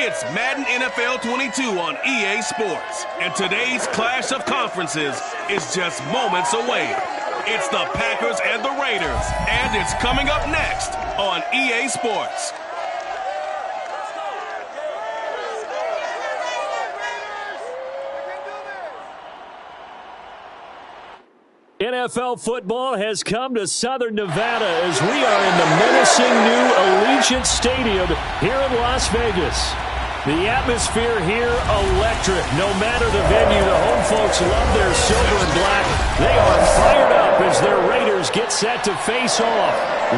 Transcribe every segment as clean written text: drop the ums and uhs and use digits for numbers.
It's Madden NFL 22 on EA Sports, and today's clash of conferences is just moments away. It's the Packers and the Raiders, and it's coming up next on EA Sports. NFL football has come to Southern Nevada as we are in the menacing new Allegiant Stadium here in Las Vegas. The atmosphere here, electric. No matter the venue, the home folks love their silver and black. They are fired up as their Raiders get set to face off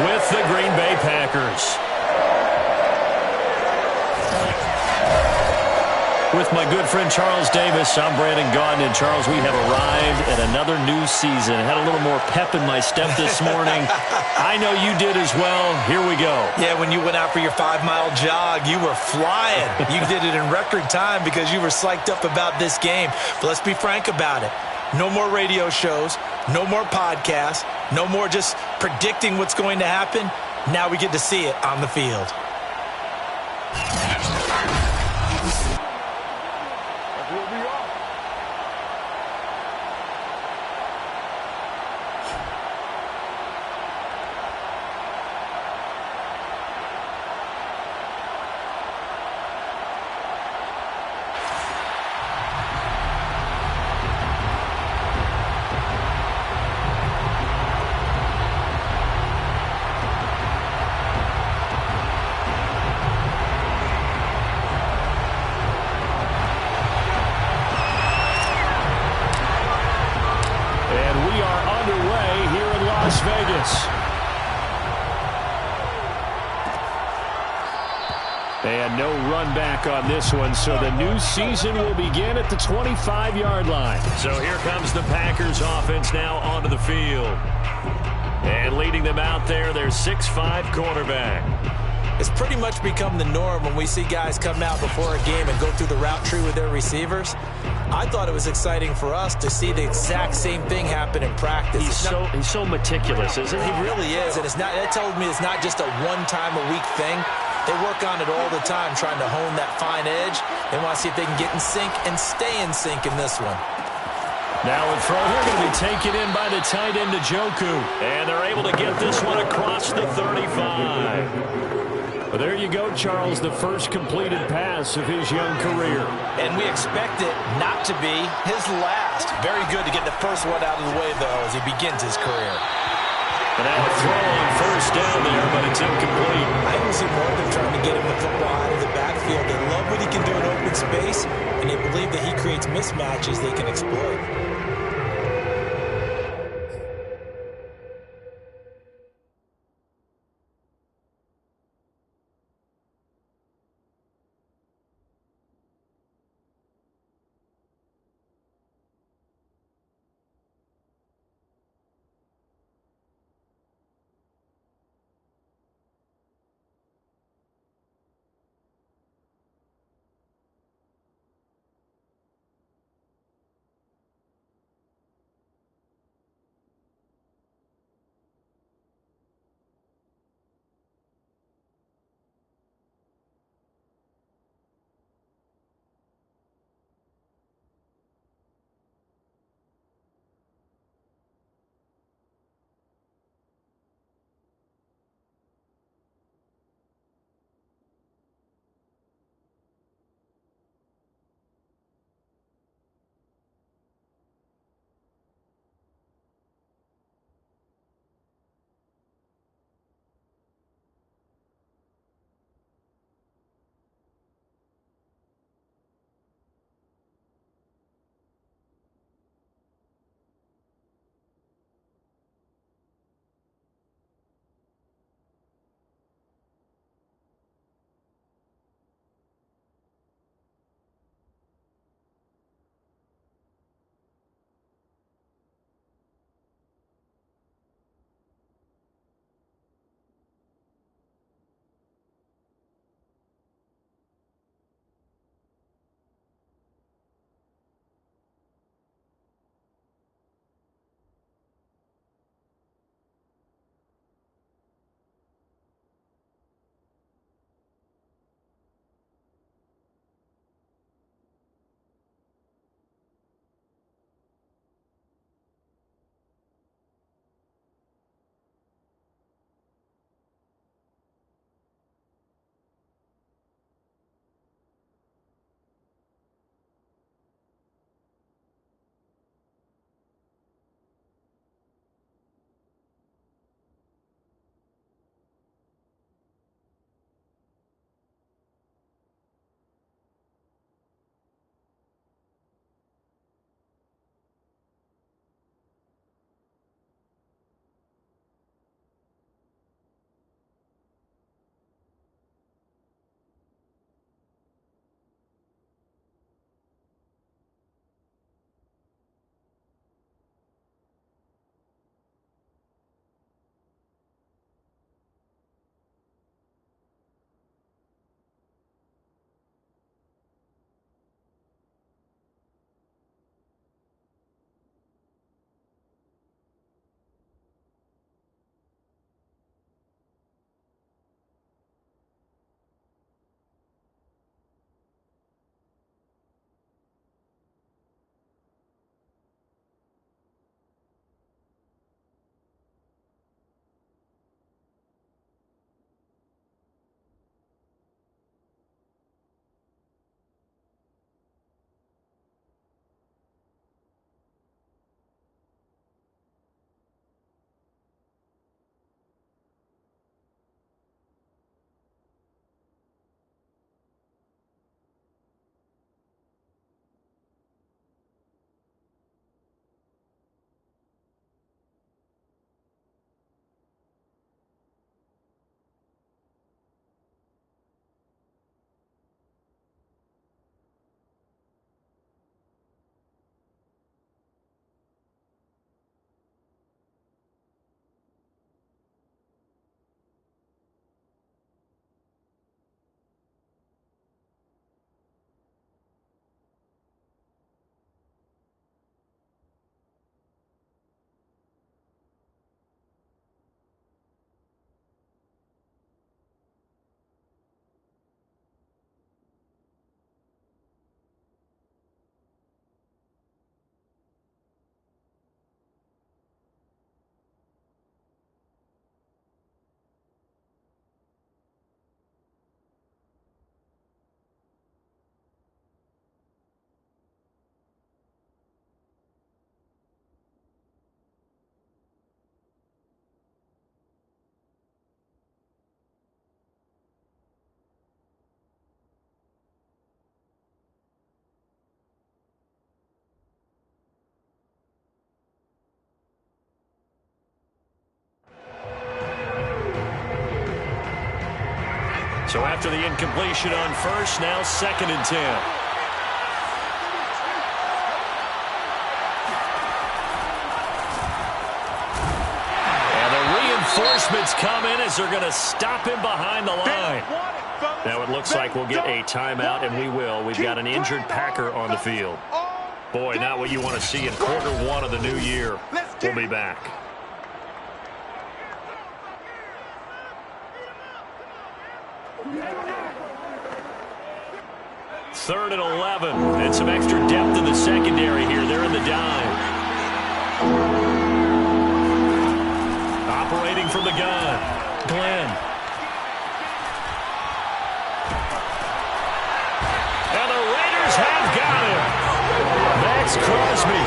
with the Green Bay Packers. With my good friend Charles Davis, I'm Brandon Gaudin. And Charles, we have arrived at another new season. Had a little more pep in my step this morning. I know you did as well. Here we go. Yeah, when you went out for your 5-mile jog, you were flying. You did it in record time because you were psyched up about this game. But let's be frank about it. No more radio shows, no more podcasts, no more just predicting what's going to happen. Now we get to see it on the field. Las Vegas. And no run back on this one, so the new season will begin at the 25-yard line. So here comes the Packers offense now onto the field. And leading them out there, their 6'5" quarterback. It's pretty much become the norm when we see guys come out before a game and go through the route tree with their receivers. I thought it was exciting for us to see the exact same thing happen in practice. He's so meticulous, isn't he? He really is, and that tells me it's not just a one-time-a-week thing. They work on it all the time, trying to hone that fine edge. They want to see if they can get in sync and stay in sync in this one. Now a throw here going to be taken in by the tight end, Njoku. And they're able to get this one across the 35. Well, there you go, Charles, the first completed pass of his young career. And we expect it not to be his last. Very good to get the first one out of the way, though, as he begins his career. And now a throw on first down there, but it's incomplete. I don't see more than trying to get him the football out of the backfield. They love what he can do in open space, and they believe that he creates mismatches they can exploit. So after the incompletion on first, now 2nd and 10. And the reinforcements come in as they're going to stop him behind the line. Now it looks like we'll get a timeout, and we will. We've got an injured Packer on the field. Boy, not what you want to see in quarter one of the new year. We'll be back. Third and 11, and some extra depth in the secondary here. They're in the dime. Operating from the gun, Glenn. And the Raiders have got him. Max Crosby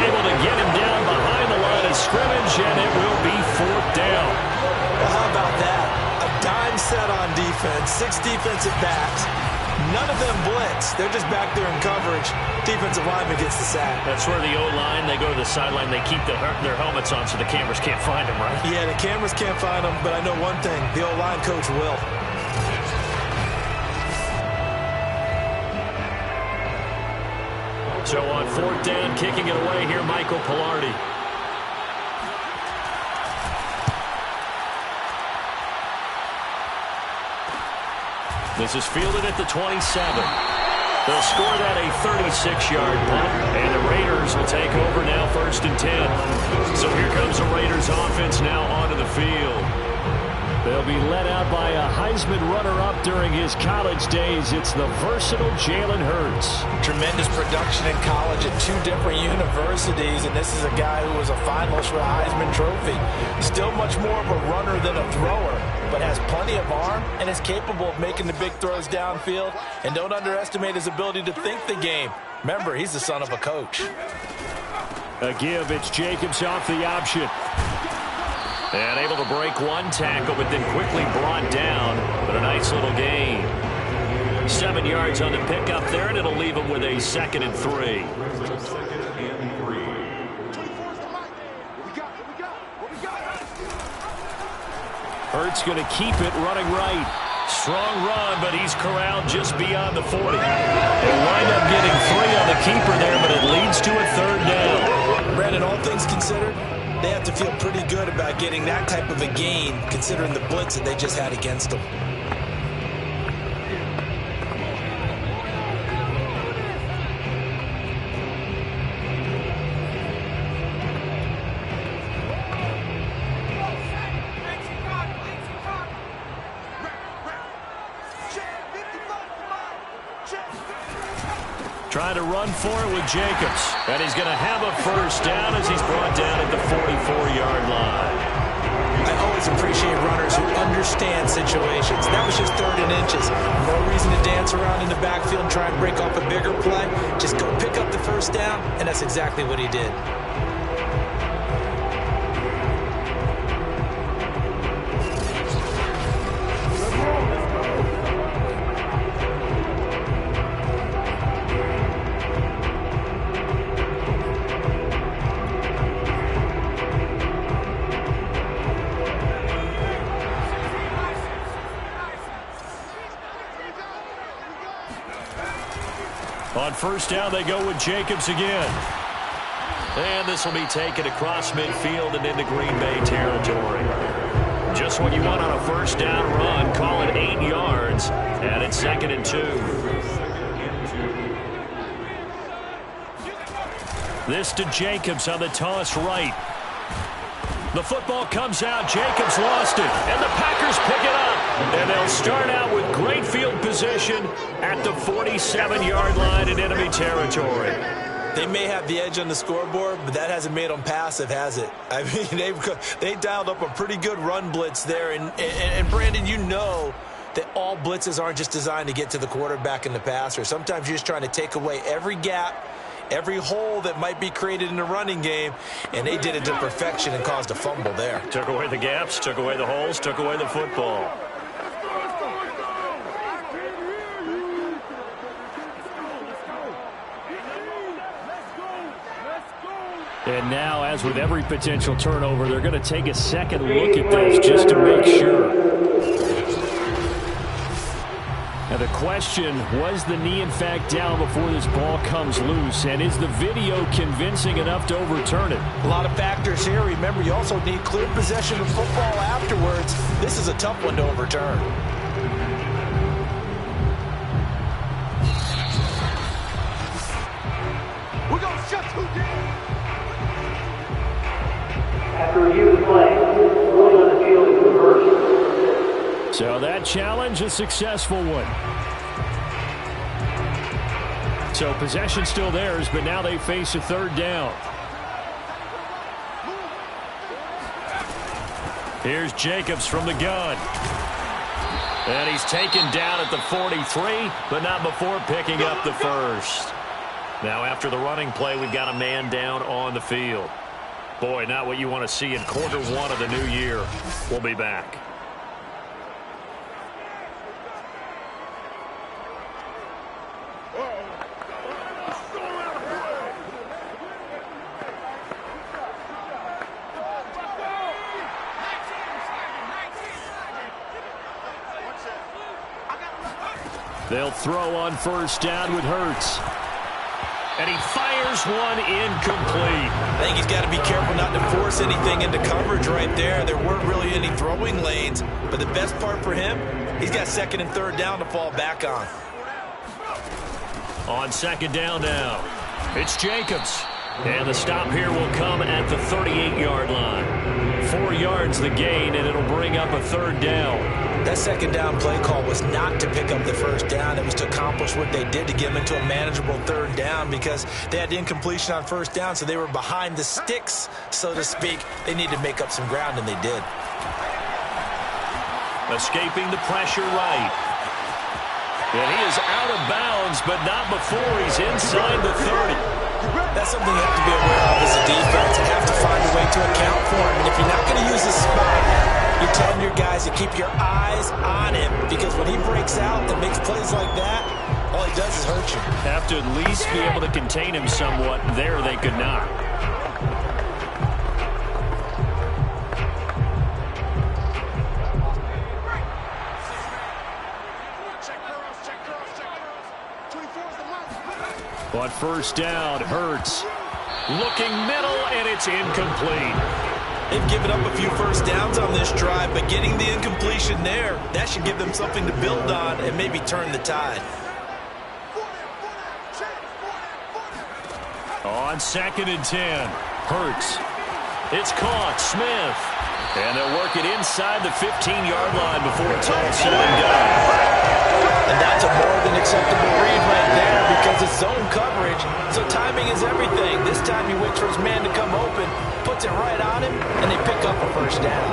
able to get him down behind the line of scrimmage, and it will be 4th down. Well, how about that? A dime set on defense, 6 defensive backs. None of them blitz. They're just back there in coverage. Defensive lineman gets the sack. That's where the O-line, they go to the sideline, they keep their helmets on so the cameras can't find them, right? Yeah, the cameras can't find them, but I know one thing. The O-line coach will. So on 4th down, kicking it away here, Michael Pilardi. This is fielded at the 27. They'll score that a 36-yard punt, and the Raiders will take over now 1st and 10. So here comes the Raiders offense now onto the field. They'll be led out by a Heisman runner-up during his college days. It's the versatile Jalen Hurts. Tremendous production in college at 2 different universities, and this is a guy who was a finalist for the Heisman Trophy. Still much more of a runner than a thrower, but has plenty of arm and is capable of making the big throws downfield. And don't underestimate his ability to think the game. Remember, he's the son of a coach. A give, it's Jacobs off the option. And able to break one tackle, but then quickly brought down. But a nice little gain. 7 yards on the pickup there, and it'll leave him with a 2nd and 3. Hurts going to keep it running right. Strong run, but he's corralled just beyond the 40. They wind up getting 3 on the keeper there, but it leads to a 3rd down. Brandon, all things considered, they have to feel pretty good about getting that type of a gain, considering the blitz that they just had against them. Trying to run for it with Jacobs. And he's going to have a 1st down as he's brought down at the 44-yard line. I always appreciate runners who understand situations. That was just 3rd and inches. No reason to dance around in the backfield and try and break off a bigger play. Just go pick up the 1st down, and that's exactly what he did. On 1st down, they go with Jacobs again. And this will be taken across midfield and into Green Bay territory. Just what you want on a 1st down run. Call it 8 yards, and it's 2nd and 2. This to Jacobs on the toss right. The football comes out. Jacobs lost it, and the Packers pick it up. And they'll start out with great field position at the 47-yard line in enemy territory. They may have the edge on the scoreboard, but that hasn't made them passive, has it? I mean, they dialed up a pretty good run blitz there. And Brandon, you know that all blitzes aren't just designed to get to the quarterback and the passer. Sometimes you're just trying to take away every gap, every hole that might be created in the running game, and they did it to perfection and caused a fumble there. Took away the gaps, took away the holes, took away the football. And now, as with every potential turnover, they're going to take a second look at this just to make sure. The question, was the knee in fact down before this ball comes loose? And is the video convincing enough to overturn it? A lot of factors here. Remember, you also need clear possession of football afterwards. This is a tough one to overturn. We're going to shut who did. After review of the play, ruling on the field is reversed. So that challenge, a successful one. So possession still theirs, but now they face a third down. Here's Jacobs from the gun. And he's taken down at the 43, but not before picking up the first. Now after the running play, we've got a man down on the field. Boy, not what you want to see in quarter one of the new year. We'll be back. They'll throw on first down with Hurts. And he fires one incomplete. I think he's got to be careful not to force anything into coverage right there. There weren't really any throwing lanes. But the best part for him, he's got second and third down to fall back on. On second down now, it's Jacobs. And the stop here will come at the 38-yard line. 4 yards the gain, and it'll bring up a third down. That second down play call was not to pick up the first down. It was to accomplish what they did to get them into a manageable third down because they had incompletion on first down, so they were behind the sticks, so to speak. They needed to make up some ground, and they did. Escaping the pressure right. And he is out of bounds, but not before he's inside the 30. That's something you have to be aware of as a defense. You have to find a way to account for him. And if you're not going to use his spot, you're telling your guys to keep your eyes on him because when he breaks out and makes plays like that, all he does is hurt you. Have to at least be able to contain him somewhat. There they could not. On first down, Hurts. Looking middle, and it's incomplete. They've given up a few first downs on this drive, but getting the incompletion there, that should give them something to build on and maybe turn the tide. On second and 10, Hurts. It's caught, Smith. And they'll work it inside the 15-yard line before it's all said and done. And that's a more than acceptable read right there because it's zone coverage, so timing is everything. This time he waits for his man to come open, puts it right on him, and they pick up a first down.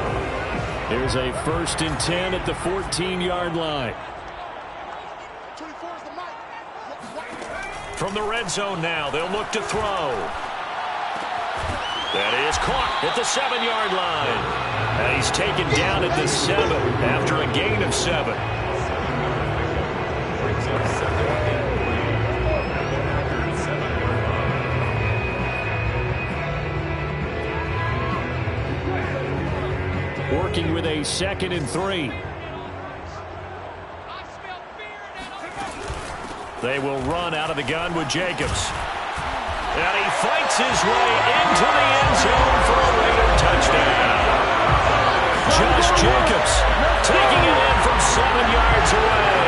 Here's a 1st and 10 at the 14-yard line. From the red zone now, they'll look to throw. That is caught at the 7-yard line. And he's taken down at the 7 after a gain of 7. Working with a 2nd and 3. They will run out of the gun with Jacobs. And he fights his way into the end zone for a Raider touchdown. Josh Jacobs taking it in from 7 yards away.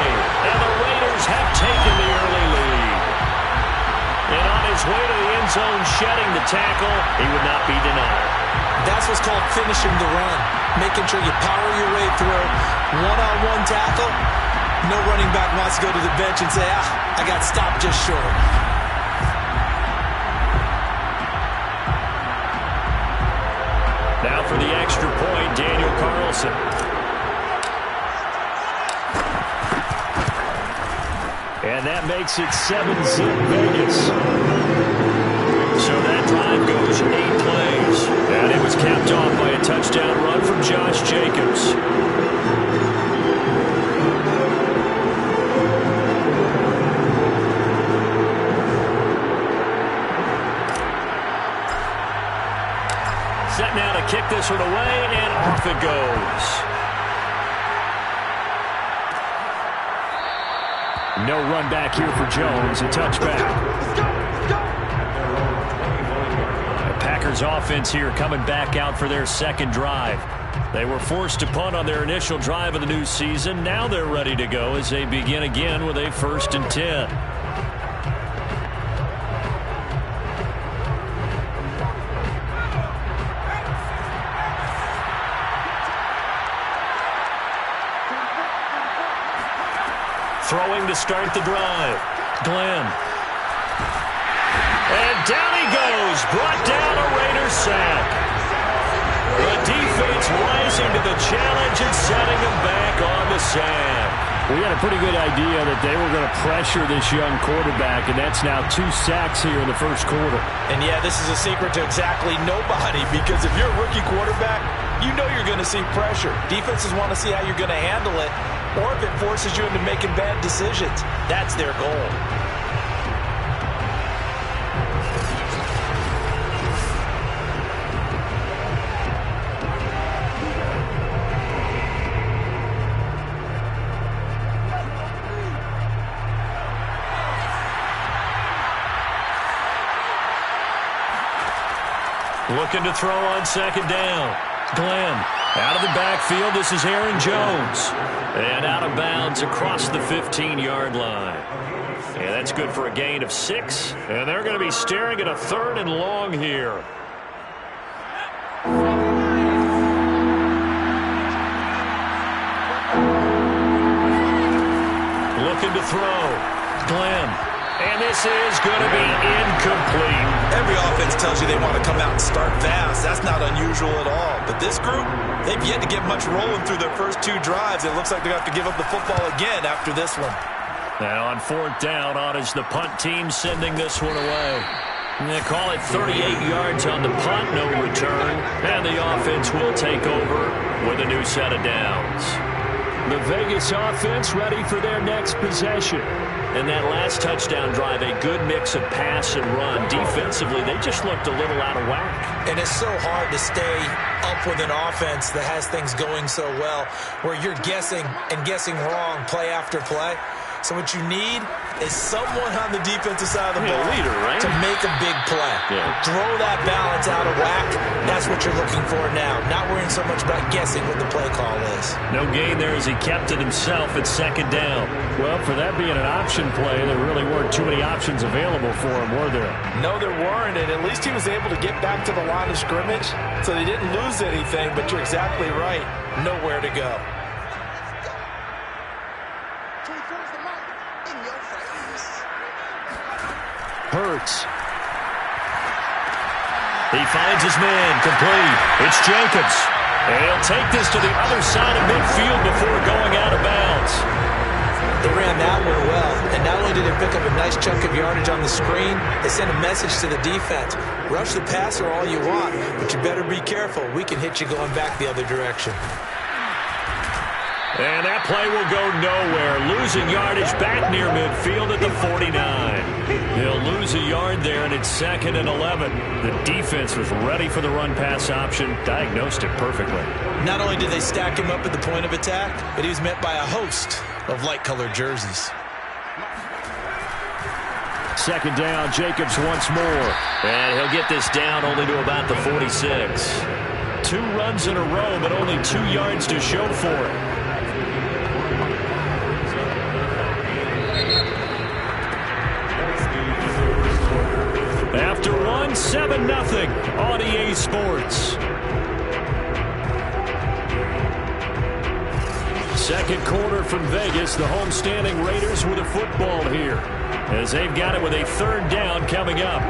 And the Raiders have taken the early lead. And on his way to the end zone, shedding the tackle, he would not be denied. That's what's called finishing the run. Making sure you power your way through. One-on-one tackle. No running back wants to go to the bench and say, I got stopped just short. Now for the extra point, Daniel Carlson. And that makes it 7-zip Vegas. So that drive goes 8 plays. And it was capped off by a touchdown run from Josh Jacobs. Set now to kick this one away, and off it goes. No run back here for Jones. A touchback. The Packers offense here coming back out for their second drive. They were forced to punt on their initial drive of the new season. Now they're ready to go as they begin again with a 1st and 10. Throwing to start the drive. Glenn. And down he goes. Brought down a Raiders sack. The defense rising to the challenge and setting him back on the sack. We had a pretty good idea that they were going to pressure this young quarterback, and that's now 2 sacks here in the first quarter. And, yeah, this is a secret to exactly nobody, because if you're a rookie quarterback, you know you're going to see pressure. Defenses want to see how you're going to handle it, or if it forces you into making bad decisions. That's their goal. Looking to throw on second down. Glenn out of the backfield. This is Aaron Jones. And out of bounds across the 15-yard line. And that's good for a gain of 6. And they're going to be staring at a 3rd and long here. Looking to throw. Glenn. And this is going to be incomplete. Every offense tells you they want to come out and start fast. That's not unusual at all. But this group, they've yet to get much rolling through their first 2 drives. It looks like they're going to have to give up the football again after this one. Now on 4th down, on is the punt team sending this one away. They call it 38 yards on the punt, no return. And the offense will take over with a new set of downs. The Vegas offense ready for their next possession. And that last touchdown drive, a good mix of pass and run. Defensively, they just looked a little out of whack. And it's so hard to stay up with an offense that has things going so well, where you're guessing and guessing wrong play after play. So what you need is someone on the defensive side of the ball leader, right? to make a big play. Yeah. Throw that balance out of whack. That's what you're looking for now. Not worrying so much about guessing what the play call is. No gain there as he kept it himself at second down. Well, for that being an option play, there really weren't too many options available for him, were there? No, there weren't, and at least he was able to get back to the line of scrimmage, so they didn't lose anything, but you're exactly right. Nowhere to go. Hurts. He finds his man, complete. It's Jacobs. And he'll take this to the other side of midfield before going out of bounds. They ran that one well, and not only did they pick up a nice chunk of yardage on the screen, they sent a message to the defense. Rush the passer all you want, but you better be careful. We can hit you going back the other direction. And that play will go nowhere. Losing yardage back near midfield at the 49. He'll lose a yard there, and it's 2nd and 11. The defense was ready for the run-pass option, diagnosed it perfectly. Not only did they stack him up at the point of attack, but he was met by a host of light-colored jerseys. 2nd down, Jacobs once more. And he'll get this down only to about the 46. 2 runs in a row, but only 2 yards to show for it. After 7-0 on EA Sports. Second quarter from Vegas. The homestanding Raiders with a football here, as they've got it with a 3rd down coming up.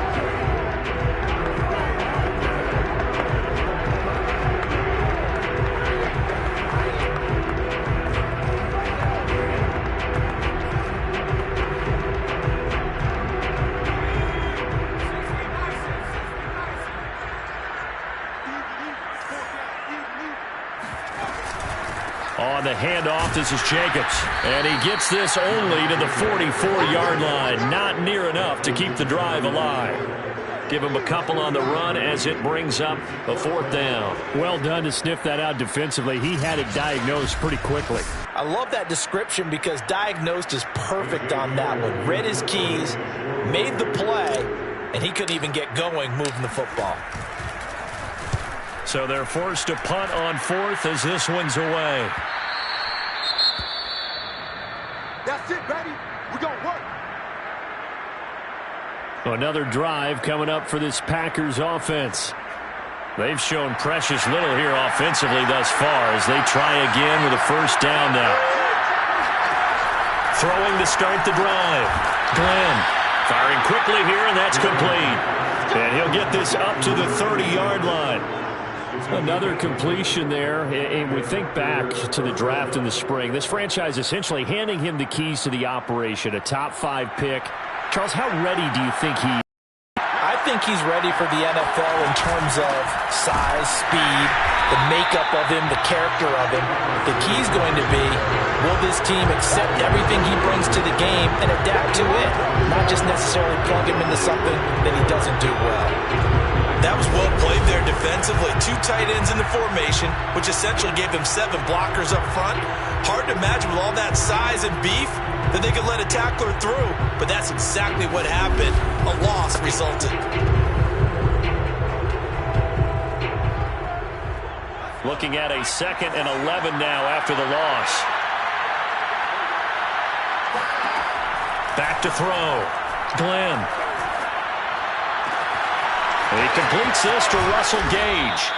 On the handoff, this is Jacobs. And he gets this only to the 44-yard line. Not near enough to keep the drive alive. Give him a couple on the run as it brings up a 4th down. Well done to sniff that out defensively. He had it diagnosed pretty quickly. I love that description because diagnosed is perfect on that one. Read his keys, made the play, and he couldn't even get going moving the football. So they're forced to punt on 4th as this one's away. That's it, baby. We're going to work. Another drive coming up for this Packers offense. They've shown precious little here offensively thus far as they try again with a 1st down now. Throwing to start the drive. Glenn firing quickly here, and that's complete. And he'll get this up to the 30-yard line. Another completion there, and we think back to the draft in the spring. This franchise essentially handing him the keys to the operation, a top 5 pick. Charles, how ready do you think he is? I think he's ready for the NFL in terms of size, speed, the makeup of him, the character of him. The key's going to be, will this team accept everything he brings to the game and adapt to it, not just necessarily plug him into something that he doesn't do well. That was well played there defensively. 2 tight ends in the formation, which essentially gave them 7 blockers up front. Hard to imagine with all that size and beef that they could let a tackler through, but that's exactly what happened. A loss resulted. Looking at a 2nd and 11 now after the loss. Back to throw. Glenn. He completes this to Russell Gage.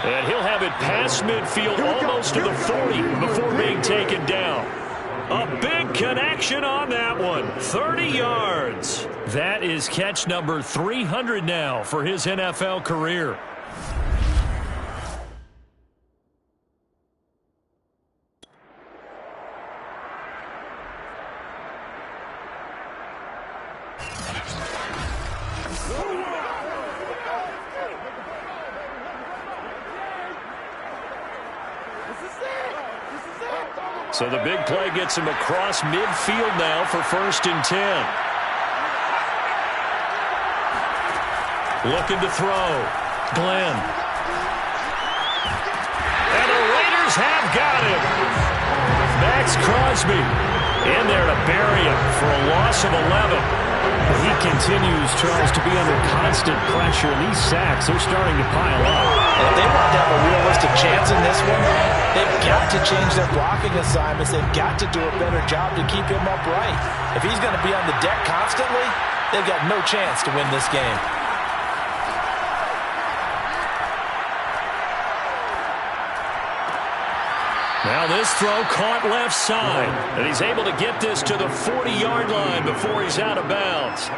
And he'll have it past midfield almost to the 40 before being taken down. A big connection on that one. 30 yards. That is catch number 300 now for his NFL career. So the big play gets him across midfield now for 1st and 10. Looking to throw. Glenn. And the Raiders have got him. Max Crosby in there to bury him for a loss of 11. He continues, Charles, to be under constant pressure. And these sacks, they're starting to pile up. And if they want to have a realistic chance in this one, they've got to change their blocking assignments. They've got to do a better job to keep him upright. If he's going to be on the deck constantly, they've got no chance to win this game. Now this throw caught left side, and he's able to get this to the 40-yard line before he's out of bounds.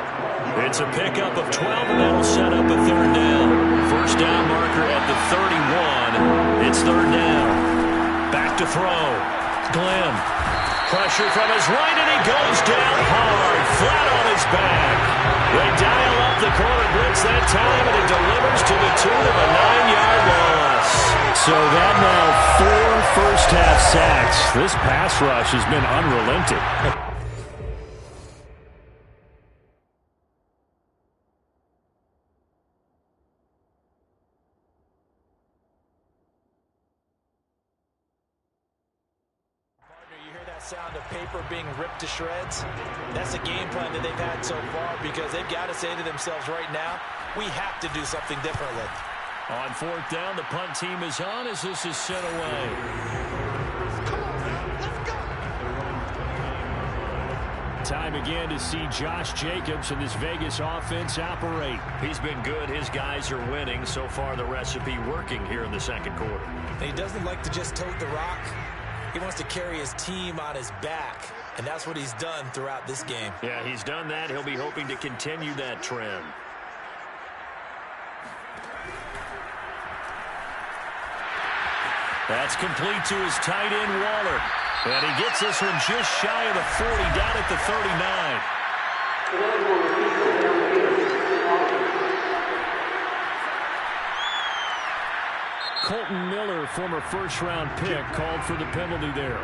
It's a pickup of 12, and that'll set up a 3rd down. 1st down marker at the 31. It's 3rd down. Back to throw. Glenn. Pressure from his right, and he goes down hard, flat on his back. They dial up the corner blitz that time, and it delivers to the tune of a 9-yard loss. So that now 4 first-half sacks. This pass rush has been unrelenting. Sound of paper being ripped to shreds. That's a game plan that they've had so far because they've got to say to themselves right now, we have to do something differently. On 4th down, the punt team is on as this is sent away. Time again to see Josh Jacobs and this Vegas offense operate. He's been good. His guys are winning. So far, the recipe working here in the 2nd quarter. He doesn't like to just tote the rock. He wants to carry his team on his back, and that's what he's done throughout this game. Yeah, he's done that. He'll be hoping to continue that trend. That's complete to his tight end, Waller. And he gets this one just shy of the 40, down at the 39. Colton Miller, former first-round pick, called for the penalty there.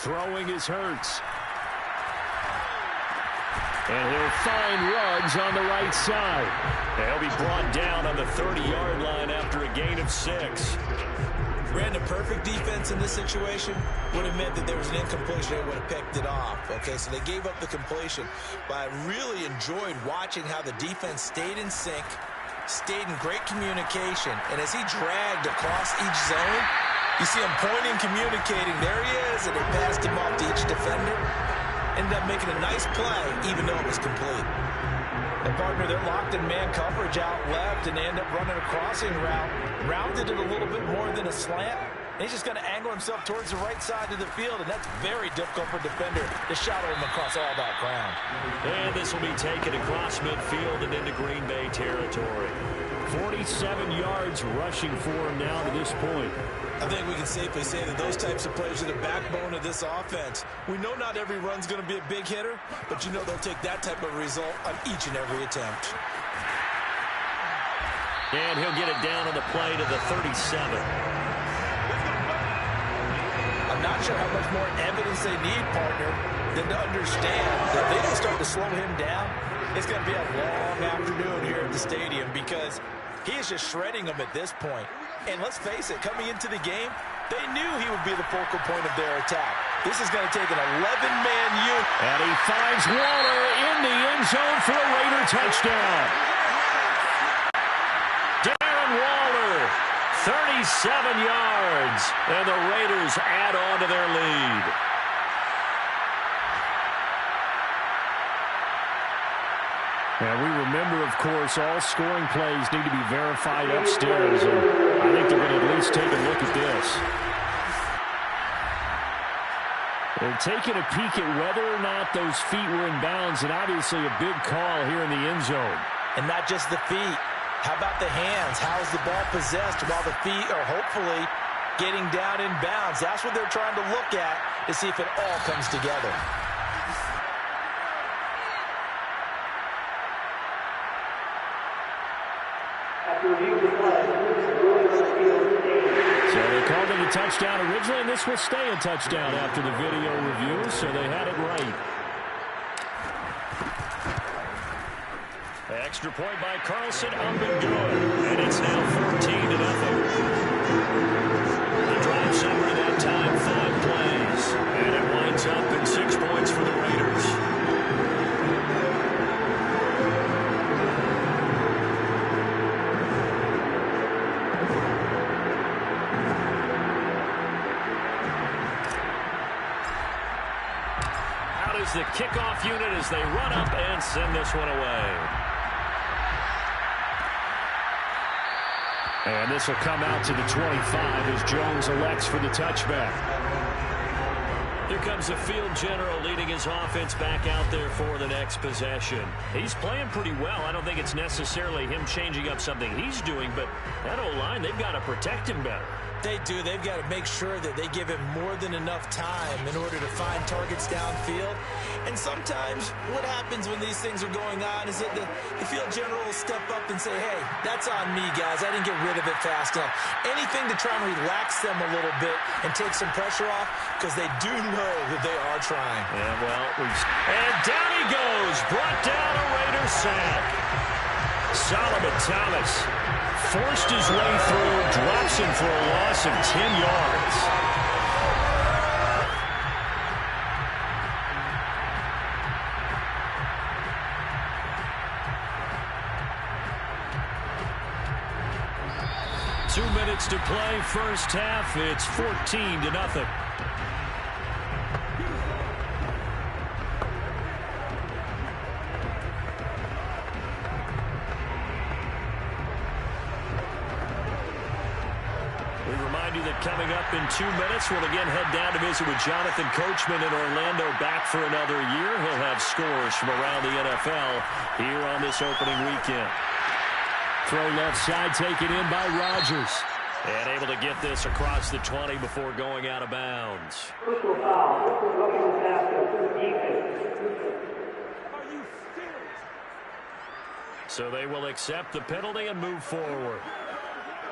Throwing is Hurts. And he'll find Ruggs on the right side. He'll be brought down on the 30-yard line after a gain of 6. Brandon, perfect defense in this situation would have meant that there was an incompletion. They would have picked it off. Okay, so they gave up the completion. But I really enjoyed watching how the defense stayed in sync, stayed in great communication. And as he dragged across each zone, you see him pointing, communicating. There he is, and they passed him off to each defender. Ended up making a nice play, even though it was complete. And partner, they're locked in man coverage out left, and they end up running a crossing route. Rounded it a little bit more than a slant. And he's just going to angle himself towards the right side of the field, and that's very difficult for a defender to shadow him across all that ground. And this will be taken across midfield and into Green Bay territory. 47 yards rushing for him now to this point. I think we can safely say that those types of players are the backbone of this offense. We know not every run's going to be a big hitter, but you know they'll take that type of result on each and every attempt. And he'll get it down on the play to the 37. I'm not sure how much more evidence they need, partner, than to understand that they don't start to slow him down. It's going to be a long afternoon here at the stadium because he is just shredding them at this point. And let's face it, coming into the game, they knew he would be the focal point of their attack. This is going to take an 11-man unit. And he finds Waller in the end zone for a Raider touchdown. Darren Waller, 37 yards. And the Raiders add on to their lead. And we remember, of course, all scoring plays need to be verified upstairs. And I think they're going to at least take a look at this. They're taking a peek at whether or not those feet were in bounds, and obviously a big call here in the end zone. And not just the feet. How about the hands? How is the ball possessed while the feet are hopefully getting down in bounds? That's what they're trying to look at to see if it all comes together. So they called it a touchdown originally, and this will stay a touchdown after the video review, so they had it right. Extra point by Carlson, up and good. And it's now 14-0. The drive summary that time, 5 plays. And it winds up in 6 points for the Raiders. Out is the kickoff unit as they run up and send this one away. And this will come out to the 25 as Jones elects for the touchback. Here comes the field general leading his offense back out there for the next possession. He's playing pretty well. I don't think it's necessarily him changing up something he's doing, but that O-line, they've got to protect him better. They do. They've got to make sure that they give him more than enough time in order to find targets downfield. And sometimes what happens when these things are going on is that the field general will step up and say, hey, that's on me, guys. I didn't get rid of it fast enough. Anything to try and relax them a little bit and take some pressure off because they do know that they are trying. Yeah, well, and down he goes. Brought down a Raider sack. Solomon Thomas forced his way through, drops him for a loss of 10 yards. Two minutes to play, first half. It's 14-0. Coming up in 2 minutes, we'll again head down to visit with Jonathan Coachman in Orlando, back for another year. He'll have scores from around the NFL here on this opening weekend. Throw left side, taken in by Rodgers. And able to get this across the 20 before going out of bounds. Personal foul. Rushing the basket. Defense. So they will accept the penalty and move forward.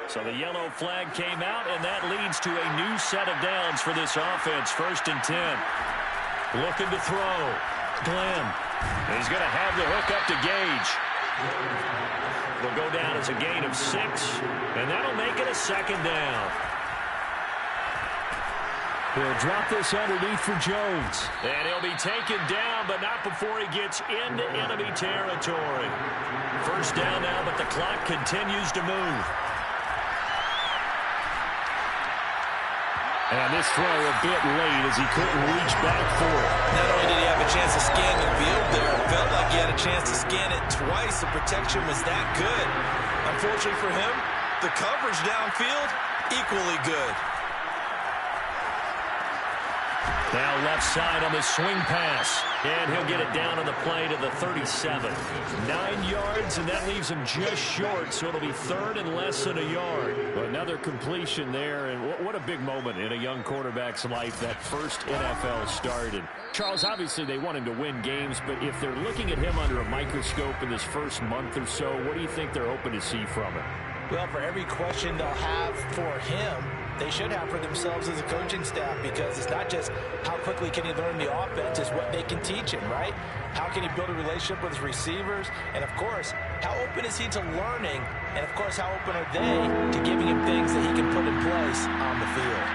So the yellow flag came out, and that leads to a new set of downs for this offense. 1st and 10. Looking to throw. Glenn. He's going to have the hook up to Gage. Will go down as a gain of 6, and that'll make it a 2nd down. He'll drop this underneath for Jones. And he'll be taken down, but not before he gets into enemy territory. 1st down now, but the clock continues to move. And this throw a bit late as he couldn't reach back for it. Not only did he have a chance to scan the field there, it felt like he had a chance to scan it twice. The protection was that good. Unfortunately for him, the coverage downfield, equally good. Now left side on the swing pass. And he'll get it down on the play to the 37. 9 yards, and that leaves him just short, so it'll be 3rd and less than a yard. Another completion there, and what a big moment in a young quarterback's life, that first NFL start. And Charles, obviously they want him to win games, but if they're looking at him under a microscope in this first month or so, what do you think they're hoping to see from him? Well, for every question they'll have for him, they should have for themselves as a coaching staff, because it's not just how quickly can he learn the offense, it's what they can teach him, right? How can he build a relationship with his receivers? And, of course, how open is he to learning? And, of course, how open are they to giving him things that he can put in place on the field?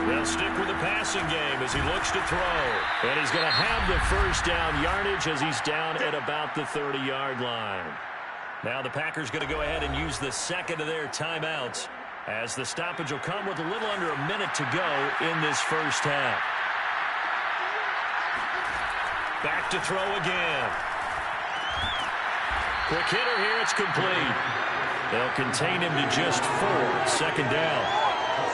They'll stick with the passing game as he looks to throw. And he's going to have the 1st down yardage as he's down at about the 30-yard line. Now the Packers going to go ahead and use the 2nd of their timeouts, as the stoppage will come with a little under a minute to go in this first half. Back to throw again. Quick hitter here, it's complete. They'll contain him to just 4, 2nd down.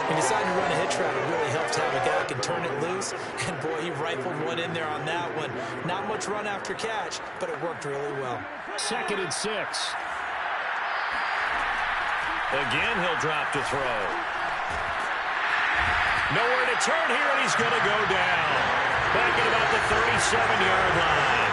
He decided to run a hitch route. It really helps to have a guy that can turn it loose. And, boy, he rifled one in there on that one. Not much run after catch, but it worked really well. 2nd and 6. Again, he'll drop to throw. Nowhere to turn here, and he's going to go down. Back at about the 37-yard line.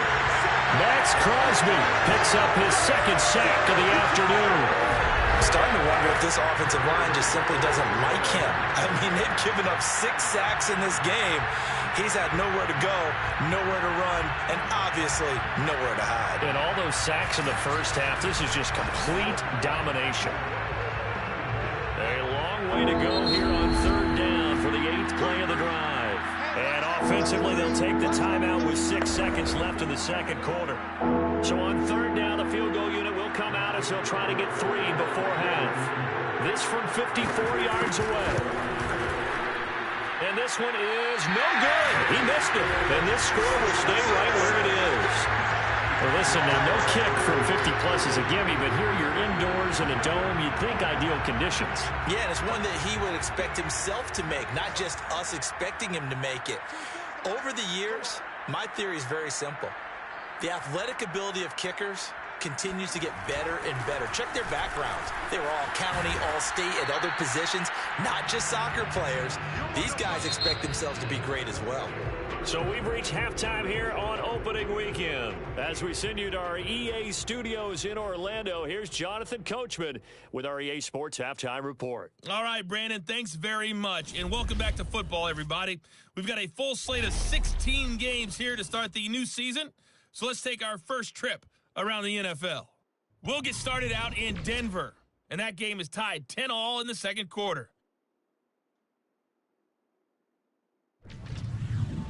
Max Crosby picks up his 2nd sack of the afternoon. Starting to wonder if this offensive line just simply doesn't like him. I mean, they've given up 6 sacks in this game. He's had nowhere to go, nowhere to run, and obviously nowhere to hide. And all those sacks in the first half, this is just complete domination. A long way to go here on 3rd down for the 8th play of the drive. And offensively, they'll take the timeout with 6 seconds left in the 2nd quarter. So on 3rd down, the field goal unit will come out as they'll try to get 3 before half. This from 54 yards away. And this one is no good. He missed it. And this score will stay right where it is. Well, listen, now no kick from 50-plus is a gimme, but here you're indoors in a dome. You'd think ideal conditions. Yeah, and it's one that he would expect himself to make, not just us expecting him to make it. Over the years, my theory is very simple. The athletic ability of kickers continues to get better and better. Check their backgrounds. They were all county, all state, at other positions, not just soccer players. These guys expect themselves to be great as well. So we've reached halftime here on opening weekend. As we send you to our EA studios in Orlando, here's Jonathan Coachman with our EA Sports Halftime Report. All right, Brandon, thanks very much. And welcome back to football, everybody. We've got a full slate of 16 games here to start the new season. So let's take our first trip around the NFL. We'll get started out in Denver, and that game is tied 10-all in the 2nd quarter.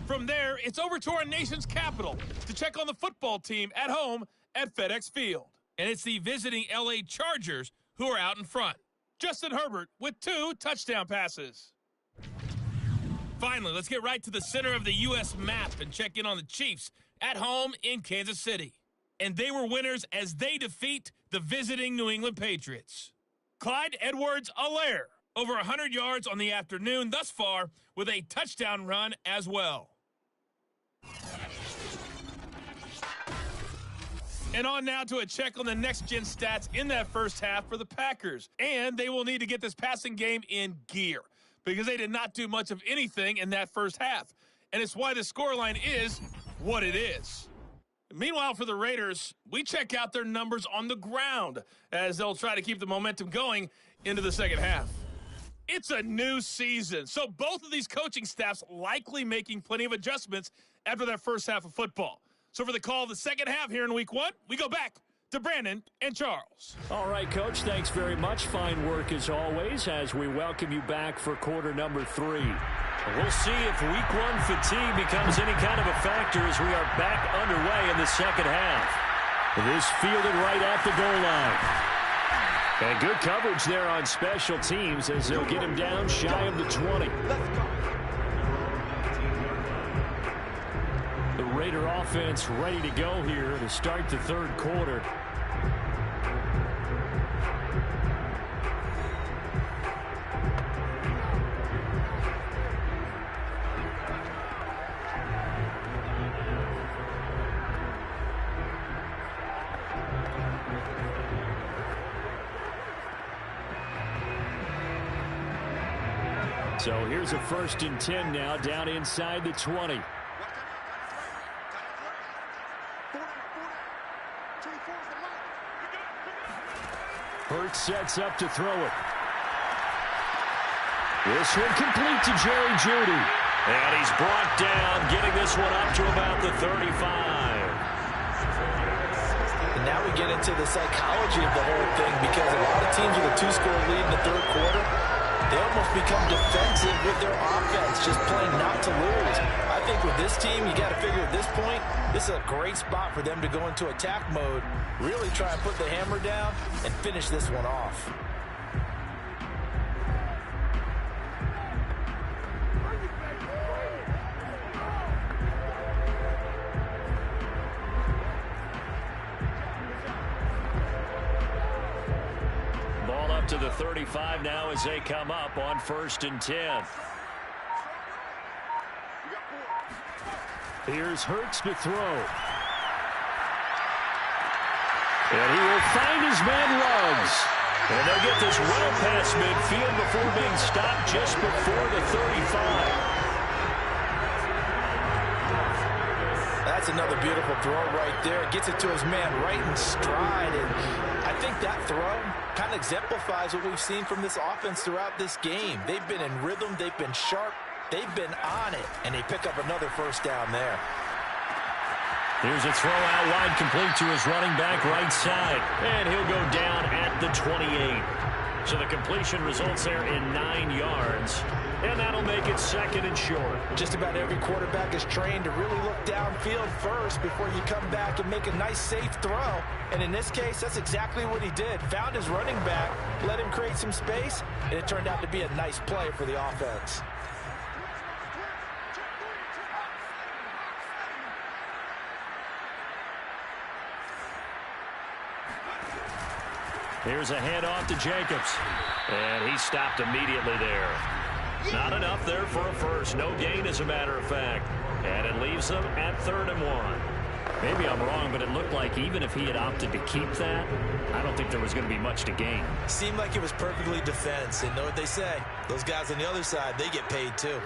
From there, it's over to our nation's capital to check on the football team at home at FedEx Field. And it's the visiting LA Chargers who are out in front. Justin Herbert with 2 touchdown passes. Finally, let's get right to the center of the U.S. map and check in on the Chiefs at home in Kansas City. And they were winners as they defeat the visiting New England Patriots. Clyde Edwards-Helaire, over 100 yards on the afternoon thus far with a touchdown run as well. And on now to a check on the next-gen stats in that first half for the Packers. And they will need to get this passing game in gear because they did not do much of anything in that first half. And it's why the scoreline is what it is. Meanwhile, for the Raiders, we check out their numbers on the ground as they'll try to keep the momentum going into the second half. It's a new season, so both of these coaching staffs likely making plenty of adjustments after that first half of football. So for the call of the second half here in week one, we go back to Brandon and Charles. All right, Coach, thanks very much. Fine work as always as we welcome you back for quarter number 3. We'll see if week one fatigue becomes any kind of a factor as we are back underway in the second half. This fielded right at the goal line. And good coverage there on special teams as they'll get him down shy of the 20. The Raider offense ready to go here to start the third quarter. So here's a 1st and 10 now down inside the 20. Hurts sets up to throw it. This one complete to Jerry Jeudy. And he's brought down, getting this one up to about the 35. And now we get into the psychology of the whole thing because a lot of teams with a 2-score lead in the third quarter, they almost become defensive with their offense, just playing not to lose. I think with this team, you got to figure at this point, this is a great spot for them to go into attack mode, really try and put the hammer down and finish this one off. To the 35 now as they come up on 1st and 10. Here's Hurts to throw. And he will find his man Ruggs. And they'll get this well past midfield before being stopped just before the 35. That's another beautiful throw right there. Gets it to his man right in stride. And I think that throw kind of exemplifies what we've seen from this offense throughout this game. They've been in rhythm. They've been sharp. They've been on it. And they pick up another first down there. Here's a throw out wide complete to his running back right side. And he'll go down at the 28. So the completion results there in 9 yards. And that'll make it 2nd and short. Just about every quarterback is trained to really look downfield first before you come back and make a nice, safe throw. And in this case, that's exactly what he did. Found his running back, let him create some space, and it turned out to be a nice play for the offense. Here's a handoff to Jacobs. And he stopped immediately there. Not enough there for a first. No gain, as a matter of fact. And it leaves them at 3rd and 1. Maybe I'm wrong, but it looked like even if he had opted to keep that, I don't think there was going to be much to gain. Seemed like it was perfectly defense. And know what they say? Those guys on the other side, they get paid too.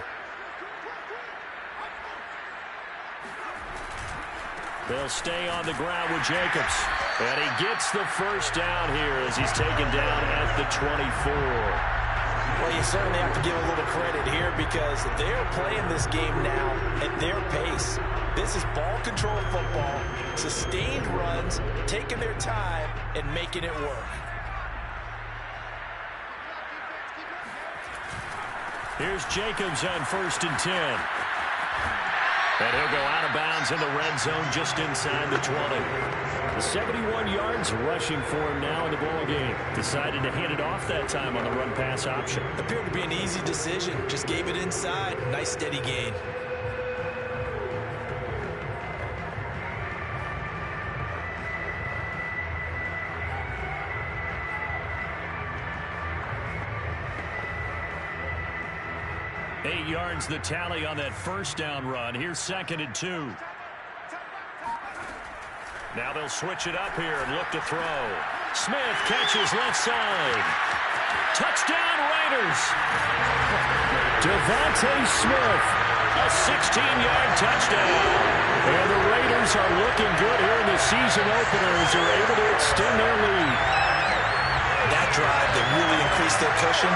They'll stay on the ground with Jacobs. And he gets the first down here as he's taken down at the 24. Well, you certainly have to give a little credit here because they're playing this game now at their pace. This is ball control football, sustained runs, taking their time, and making it work. Here's Jacobs on 1st and 10. And he'll go out of bounds in the red zone just inside the 20. 71 yards rushing for him now in the ball game. Decided to hand it off that time on the run-pass option. Appeared to be an easy decision. Just gave it inside. Nice steady gain. Eight yards the tally on that first down run. Here's 2nd and 2. Now they'll switch it up here and look to throw. Smith catches left side. Touchdown Raiders. Devontae Smith, a 16-yard touchdown. And the Raiders are looking good here in the season opener as they're able to extend their lead. That drive that really increased their cushion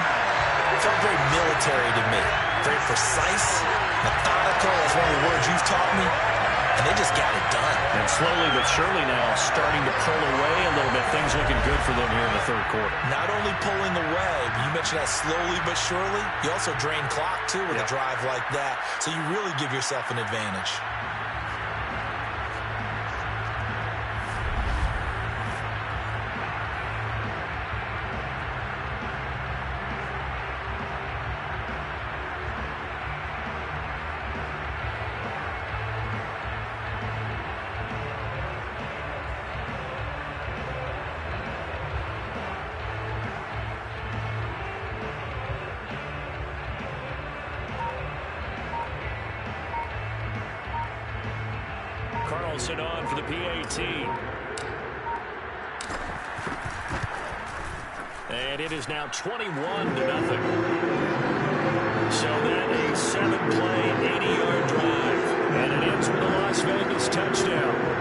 felt very military to me. Very precise, methodical. That's one of the words you've taught me. And they just got it done. And slowly but surely now starting to pull away a little bit. Things looking good for them here in the third quarter. Not only pulling away, but you mentioned that slowly but surely. You also drain clock, too, with a drive like that. So you really give yourself an advantage. Carlson on for the PAT. And it is now 21-0. So then a 7-play, 80-yard drive. And it ends with a Las Vegas touchdown.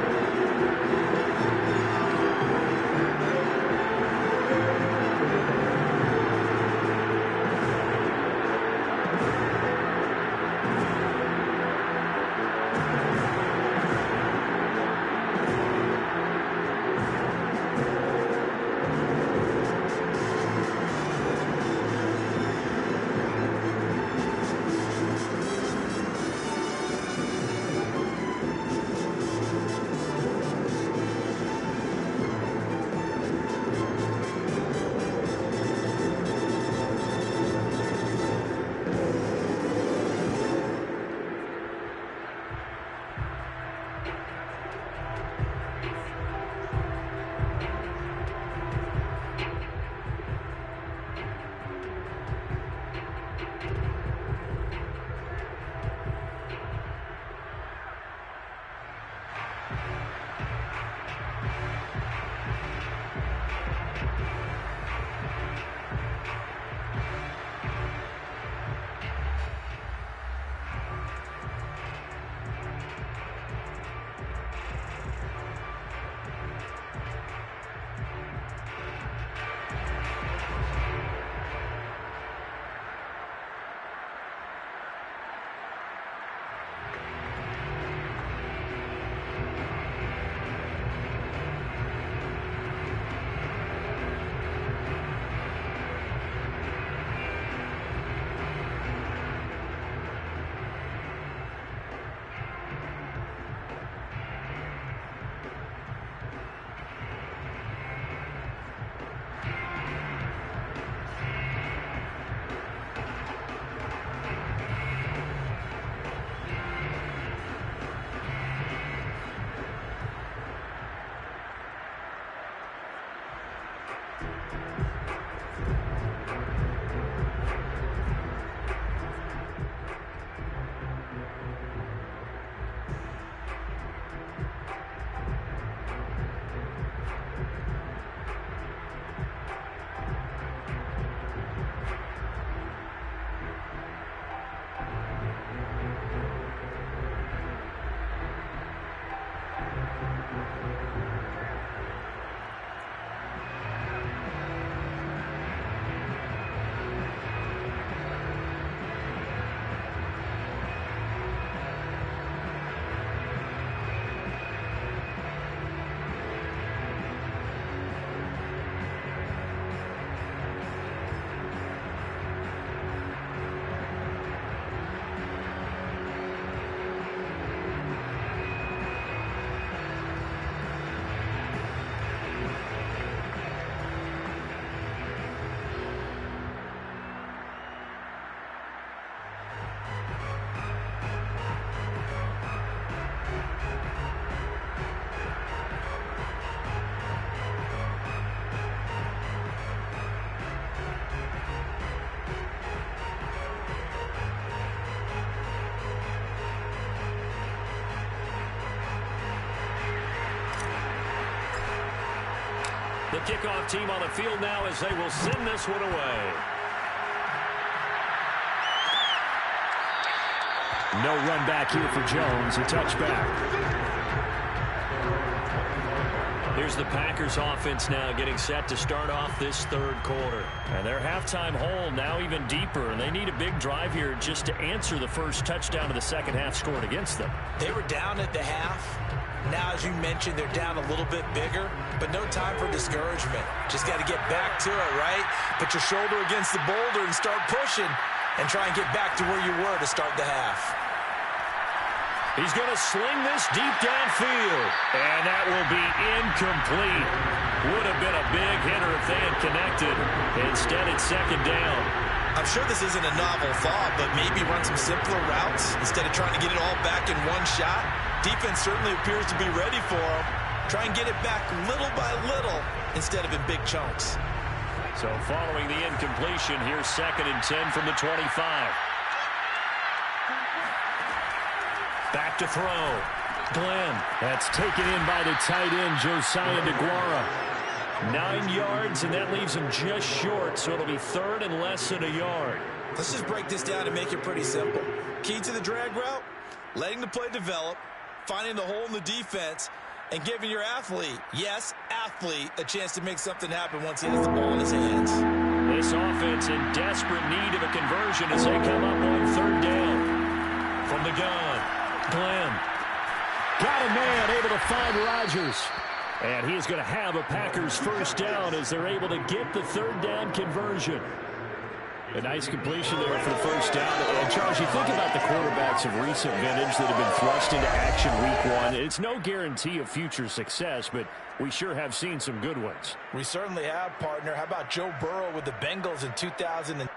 The kickoff team on the field now as they will send this one away. No run back here for Jones. A touchback. Here's the Packers offense now getting set to start off this third quarter. And their halftime hole now even deeper. And they need a big drive here just to answer the first touchdown of the second half scored against them. They were down at the half. Now, as you mentioned, they're down a little bit bigger, but no time for discouragement. Just got to get back to it, right? Put your shoulder against the boulder and start pushing and try and get back to where you were to start the half. He's going to sling this deep downfield, and that will be incomplete. Would have been a big hitter if they had connected. Instead, it's second down. I'm sure this isn't a novel thought, but maybe run some simpler routes instead of trying to get it all back in one shot. Defense certainly appears to be ready for him. Try and get it back little by little instead of in big chunks. So following the incompletion, here's 2nd and 10 from the 25. Back to throw. Glenn. That's taken in by the tight end, Josiah DeGuara. 9 yards, and that leaves him just short, so it'll be 3rd and less than a yard. Let's just break this down and make it pretty simple. Key to the drag route, letting the play develop, finding the hole in the defense, and giving your athlete, yes, athlete, a chance to make something happen once he has the ball in his hands. This offense in desperate need of a conversion as they come up on 3rd down. From the gun, Glenn. Got a man able to find Rodgers. And he is going to have a Packers first down as they're able to get the 3rd down conversion. A nice completion there for the first down. And Charles, you think about the quarterbacks of recent vintage that have been thrust into action week 1. It's no guarantee of future success, but we sure have seen some good ones. We certainly have, partner. How about Joe Burrow with the Bengals in 2000?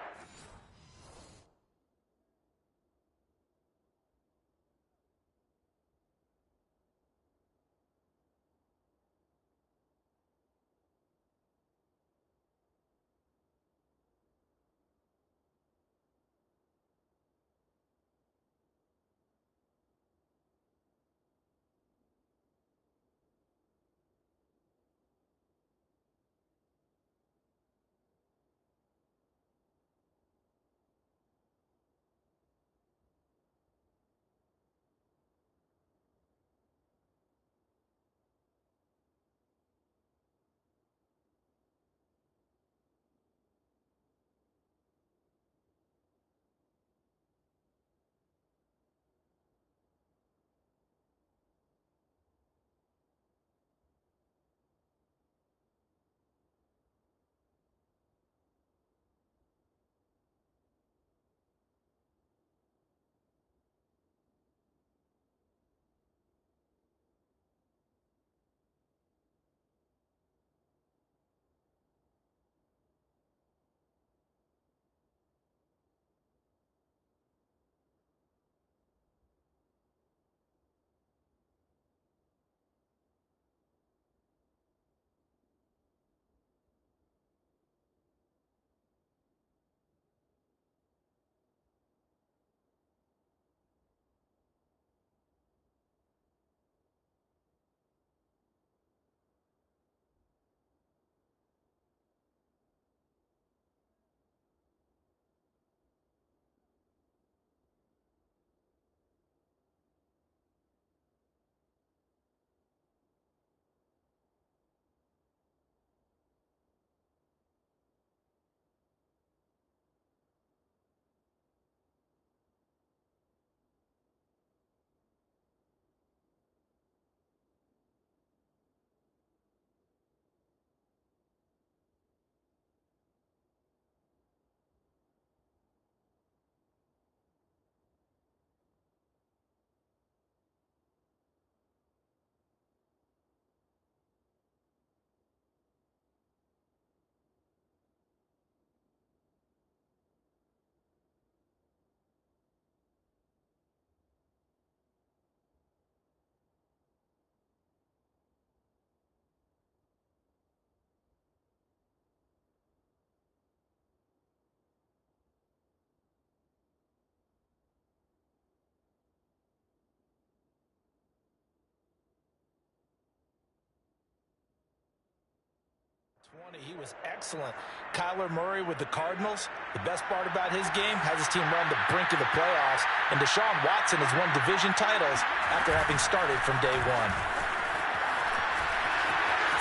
20, he was excellent. Kyler Murray with the Cardinals. The best part about his game has his team run the brink of the playoffs. And Deshaun Watson has won division titles after having started from day one.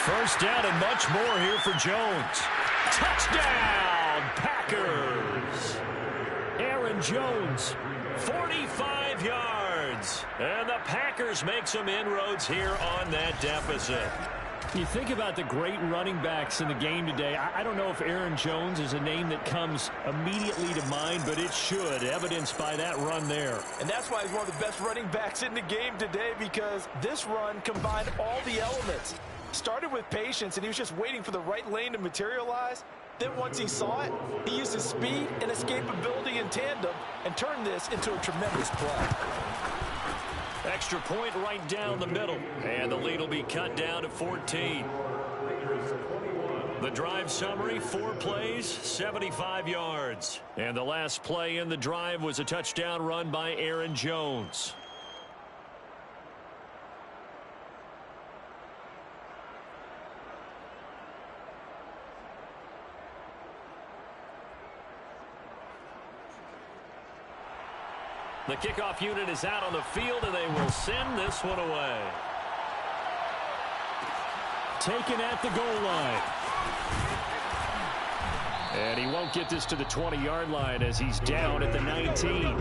First down and much more here for Jones. Touchdown, Packers. Aaron Jones, 45 yards. And the Packers make some inroads here on that deficit. You think about the great running backs in the game today. I don't know if Aaron Jones is a name that comes immediately to mind, but it should, evidenced by that run there. And that's why he's one of the best running backs in the game today, because this run combined all the elements. Started with patience, and he was just waiting for the right lane to materialize. Then once he saw it, he used his speed and escapability in tandem and turned this into a tremendous play. Extra point right down the middle. And the lead will be cut down to 14. The drive summary, 4 plays, 75 yards. And the last play in the drive was a touchdown run by Aaron Jones. The kickoff unit is out on the field, and they will send this one away. Taken at the goal line. And he won't get this to the 20-yard line as he's down at the 19.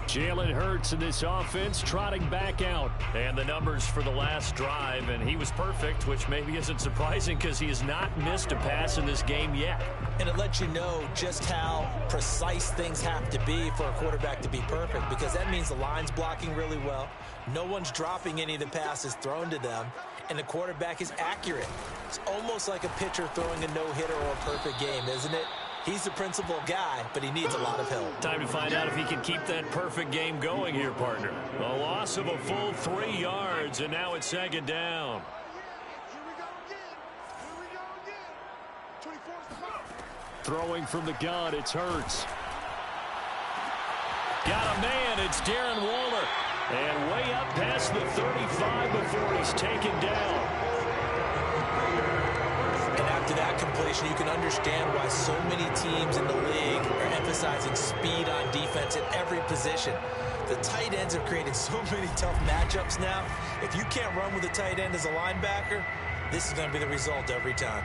Jalen Hurts in this offense trotting back out. And the numbers for the last drive, and he was perfect, which maybe isn't surprising because he has not missed a pass in this game yet. And it lets you know just how precise things have to be for a quarterback to be perfect, because that means the line's blocking really well. No one's dropping any of the passes thrown to them, and the quarterback is accurate. It's almost like a pitcher throwing a no-hitter or a perfect game, isn't it? He's the principal guy, but he needs a lot of help. Time to find out if he can keep that perfect game going here, partner. A loss of a full 3 yards, and now it's second down. Throwing from the gun, it's Hurts. Got a man, it's Darren Waller. And way up past the 35 before he's taken down. And after that completion, you can understand why so many teams in the league are emphasizing speed on defense at every position. The tight ends have created so many tough matchups now. If you can't run with a tight end as a linebacker, this is going to be the result every time.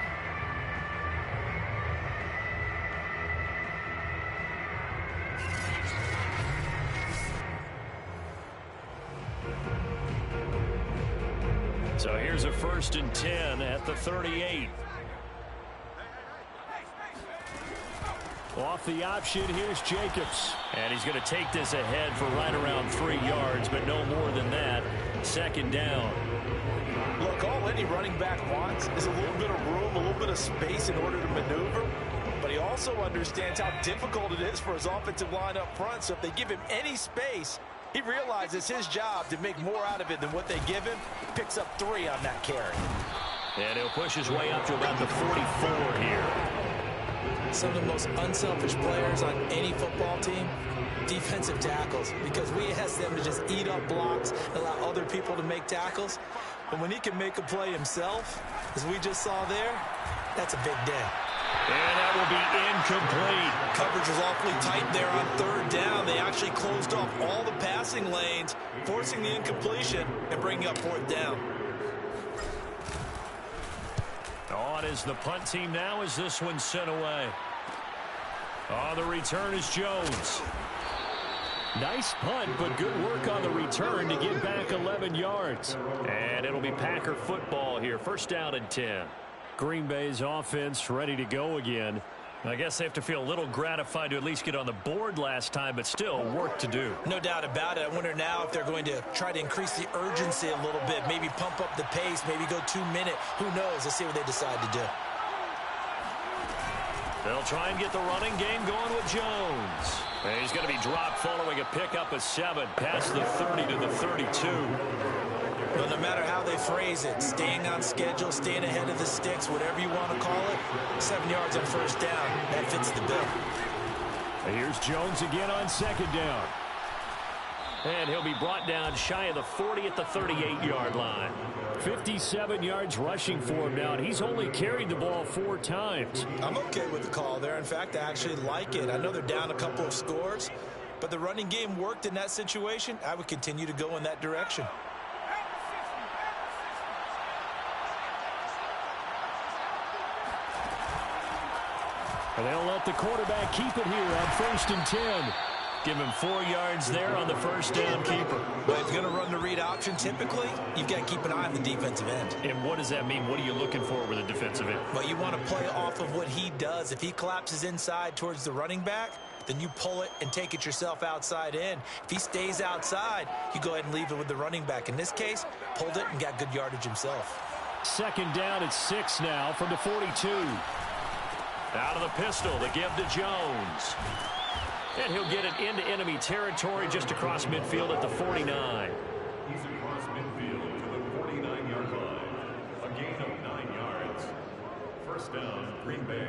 So here's a 1st and 10 at the 38. Off the option, here's Jacobs. And he's going to take this ahead for right around 3 yards, but no more than that. Second down. Look, all any running back wants is a little bit of room, a little bit of space in order to maneuver. But he also understands how difficult it is for his offensive line up front. So if they give him any space, he realizes his job to make more out of it than what they give him. Picks up 3 on that carry. And he'll push his way up to about the 44 here. Some of the most unselfish players on any football team, defensive tackles, because we ask them to just eat up blocks, allow other people to make tackles. But when he can make a play himself, as we just saw there, that's a big day. And that will be incomplete. Coverage was awfully tight there on 3rd down. They actually closed off all the passing lanes, forcing the incompletion and bringing up 4th down. On is the punt team now as this one's sent away. On the return is Jones. Nice punt, but good work on the return to get back 11 yards. And it'll be Packer football here. 1st down and 10. Green Bay's offense ready to go again. I guess they have to feel a little gratified to at least get on the board last time, but still work to do. No doubt about it. I wonder now if they're going to try to increase the urgency a little bit, maybe pump up the pace, maybe go 2-minute. Who knows? Let's see what they decide to do. They'll try and get the running game going with Jones. And he's going to be dropped following a pickup of 7 past the 30 to the 32. But no matter how they phrase it, staying on schedule, staying ahead of the sticks, whatever you want to call it, 7 yards on 1st down, that fits the bill. And here's Jones again on 2nd down. And he'll be brought down shy of the 40 at the 38-yard line. 57 yards rushing for him now, and he's only carried the ball 4 times. I'm okay with the call there. In fact, I actually like it. I know they're down a couple of scores, but the running game worked in that situation. I would continue to go in that direction. And they'll let the quarterback keep it here on 1st and 10. Give him 4 yards there on the first down keeper. But if you're going to run the read option, typically, you've got to keep an eye on the defensive end. And what does that mean? What are you looking for with a defensive end? Well, you want to play off of what he does. If he collapses inside towards the running back, then you pull it and take it yourself outside in. If he stays outside, you go ahead and leave it with the running back. In this case, pulled it and got good yardage himself. 2nd down at 6 now from the 42. Out of the pistol, the give to Jones. And he'll get it into enemy territory just across midfield at the 49. He's across midfield to the 49-yard line. A gain of 9 yards. First down, Green Bay.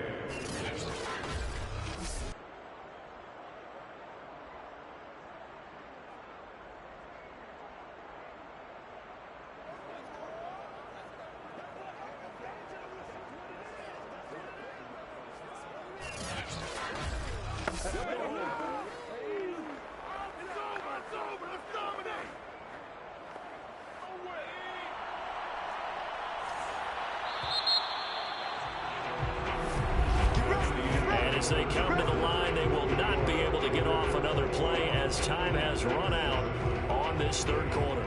As they come to the line, they will not be able to get off another play as time has run out on this 3rd quarter.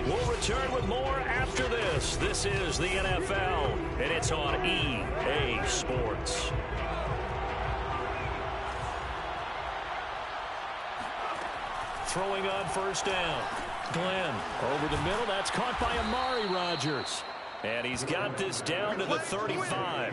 We'll return with more after this. This is the NFL, and it's on EA Sports. Throwing on 1st down. Glenn over the middle. That's caught by Amari Rodgers. And he's got this down to the 35.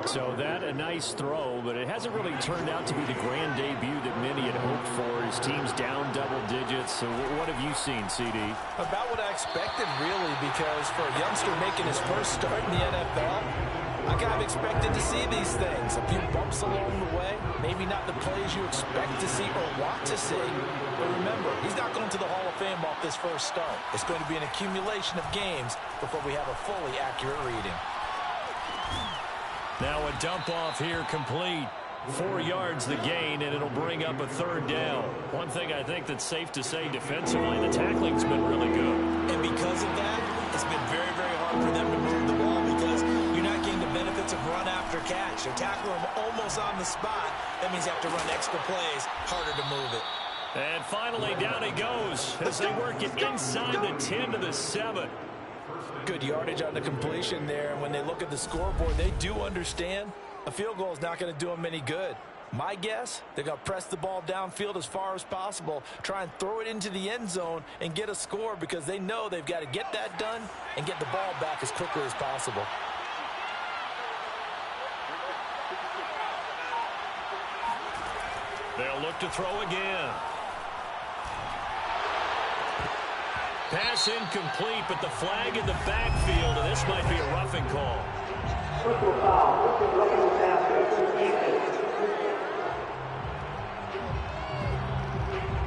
So that a nice throw, but it hasn't really turned out to be the grand debut that many had hoped for. His team's down double digits. So what have you seen, CD? About what I expected, really, because for a youngster making his first start in the NFL, I kind of expected to see these things. A few bumps along the way, maybe not the plays you expect to see or want to see. But remember, he's not going to the Hall of Fame off this first start. It's going to be an accumulation of games before we have a fully accurate reading. Now a dump off here complete. 4 yards the gain, and it'll bring up a 3rd down. One thing I think that's safe to say defensively, the tackling's been really good. And because of that, it's been very, very hard for them to move the ball because you're not getting the benefits of run after catch. They're tackling them almost on the spot. That means you have to run extra plays, harder to move it. And finally, down he goes as they work it inside the 10 to the 7. Good yardage on the completion there. And when they look at the scoreboard, they do understand a field goal is not going to do them any good. My guess, they're going to press the ball downfield as far as possible, try and throw it into the end zone and get a score because they know they've got to get that done and get the ball back as quickly as possible. They'll look to throw again. Pass incomplete, but the flag in the backfield, and this might be a roughing call.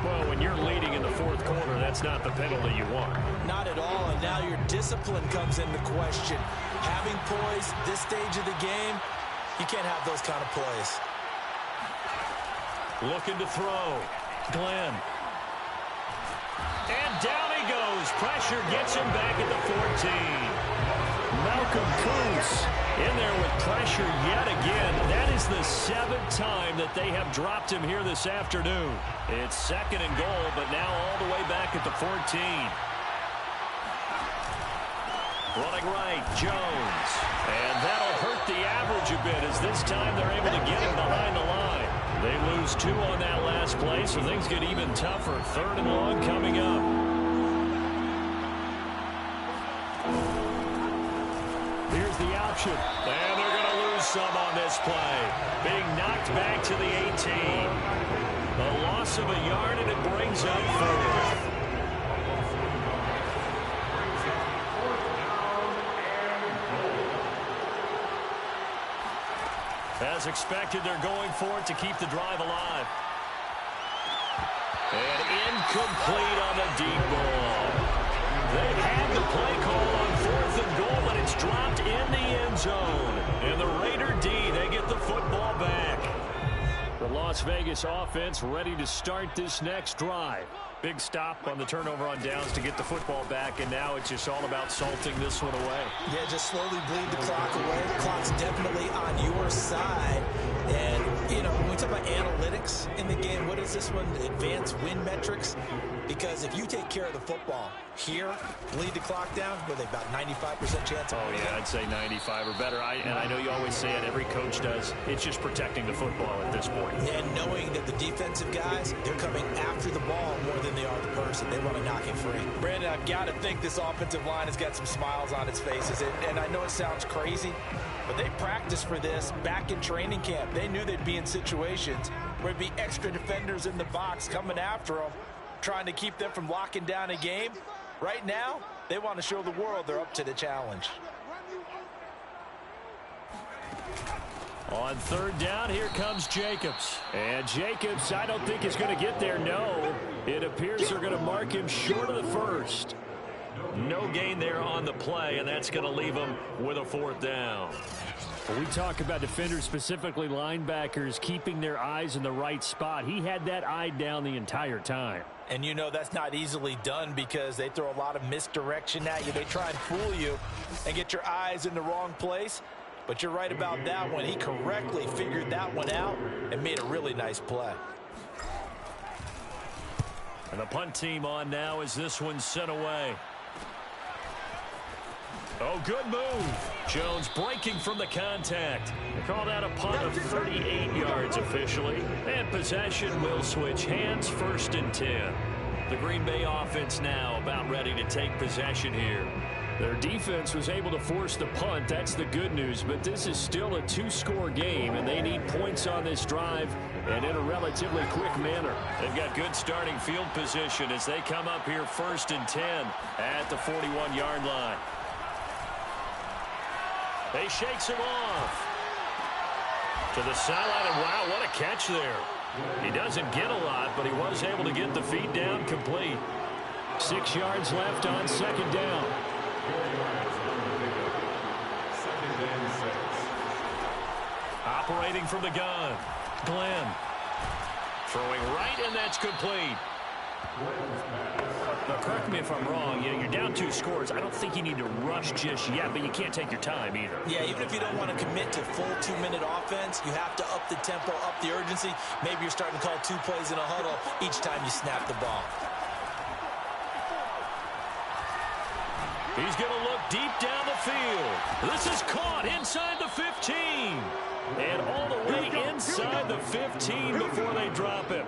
Well, when you're leading in the 4th quarter, that's not the penalty you want. Not at all, and now your discipline comes into question. Having poise this stage of the game, you can't have those kind of plays. Looking to throw. Glenn. And down he goes. Pressure gets him back at the 14. Malcolm Koonce in there with pressure yet again. That is the 7th time that they have dropped him here this afternoon. It's 2nd and goal, but now all the way back at the 14. Running right, Jones. And that'll hurt the average a bit as this time they're able to get him behind the line. They lose 2 on that last play, so things get even tougher. 3rd and long coming up. Here's the option. And they're going to lose some on this play. Being knocked back to the 18. A loss of a yard, and it brings up 4th. As expected, they're going for it to keep the drive alive. And Incomplete on the deep ball. They had the play call on 4th and goal, but it's dropped in the end zone. And the Raider D, they get the football back. The Las Vegas offense ready to start this next drive. Big stop on the turnover on downs to get the football back, and now it's just all about salting this one away. Yeah, just slowly bleed the clock away. The clock's definitely on your side. And, you know, when we talk about analytics in the game, what is this one? Advanced win metrics? Because if you take care of the football here, bleed the clock down, with about 95% chance of winning. Oh, yeah, I'd say 95 or better. And I know you always say it, every coach does. It's just protecting the football at this point. And knowing that the defensive guys, they're coming after the ball more than they are the person. They want to knock it free. Brandon, I've got to think this offensive line has got some smiles on its faces. And I know it sounds crazy, but they practiced for this back in training camp. They knew they'd be in situations where there'd be extra defenders in the box coming after them, trying to keep them from locking down a game. Right now, they want to show the world they're up to the challenge. On 3rd down, here comes Jacobs. And Jacobs, I don't think is going to get there, no. It appears they're going to mark him short of the first. No gain there on the play, and that's going to leave him with a 4th down. When we talk about defenders, specifically linebackers, keeping their eyes in the right spot, he had that eye down the entire time. And you know that's not easily done because they throw a lot of misdirection at you. They try and fool you and get your eyes in the wrong place. But you're right about that one. He correctly figured that one out and made a really nice play. And the punt team on now as this one's sent away. Oh, good move. Jones breaking from the contact. They call that a punt of 38 yards officially. And possession will switch hands, 1st and 10. The Green Bay offense now about ready to take possession here. Their defense was able to force the punt. That's the good news. But this is still a 2-score game, and they need points on this drive and in a relatively quick manner. They've got good starting field position as they come up here 1st and 10 at the 41-yard line. He shakes him off to the sideline, and wow, what a catch there. He doesn't get a lot, but he was able to get the feet down complete. 6 yards left on 2nd down. Operating from the gun, Glenn. Throwing right, and that's complete. Now, correct me if I'm wrong. You know, you're down 2 scores. I don't think you need to rush just yet, but you can't take your time either. Yeah, even if you don't want to commit to full 2-minute offense, you have to up the tempo, up the urgency. Maybe you're starting to call 2 plays in a huddle each time you snap the ball. He's going to look deep down the field. This is caught inside the 15. And all the way inside the 15 before they drop him.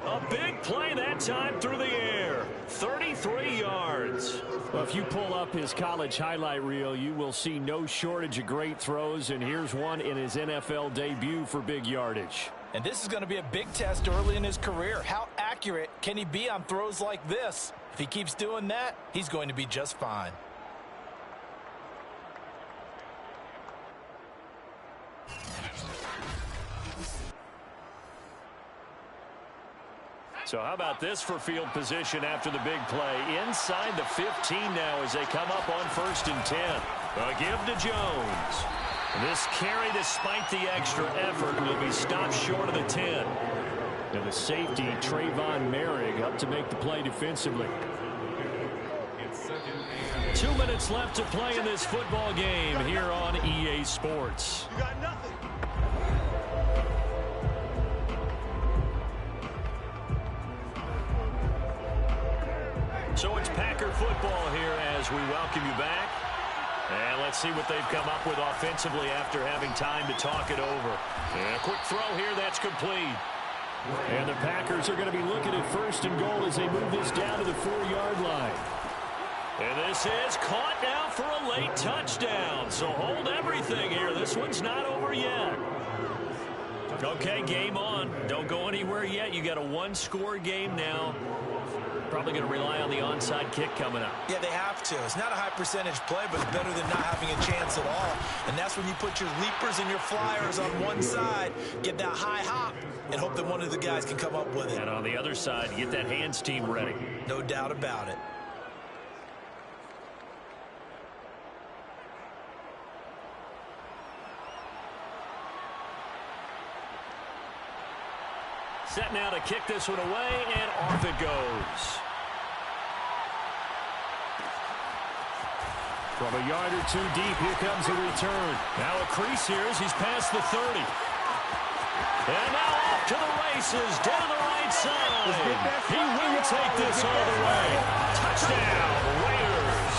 A big play that time through the air. 33 yards. Well, if you pull up his college highlight reel, you will see no shortage of great throws. And here's one in his NFL debut for big yardage. And this is going to be a big test early in his career. How accurate can he be on throws like this? If he keeps doing that, he's going to be just fine. So how about this for field position after the big play? Inside the 15 now as they come up on 1st and 10. A give to Jones. This carry, despite the extra effort, will be stopped short of the 10. And the safety, Trayvon Merrick, up to make the play defensively. 2 minutes left to play in this football game here on EA Sports. You got nothing. So it's Packer football here as we welcome you back. And let's see what they've come up with offensively after having time to talk it over. And a quick throw here, that's complete. And the Packers are going to be looking at 1st and goal as they move this down to the 4-yard line. And this is caught now for a late touchdown. So hold everything here. This one's not over yet. Okay, game on. Don't go anywhere yet. You got a one-score game now. Probably going to rely on the onside kick coming up. Yeah, they have to. It's not a high percentage play, but it's better than not having a chance at all. And that's when you put your leapers and your flyers on one side, get that high hop, and hope that one of the guys can come up with it. And on the other side, get that hands team ready. No doubt about it. Set now to kick this one away, and off it goes. From a yard or two deep, here comes a return. Now a crease here as he's past the 30. And now off to the races, down the right side. He will take this all the way. Touchdown, Raiders.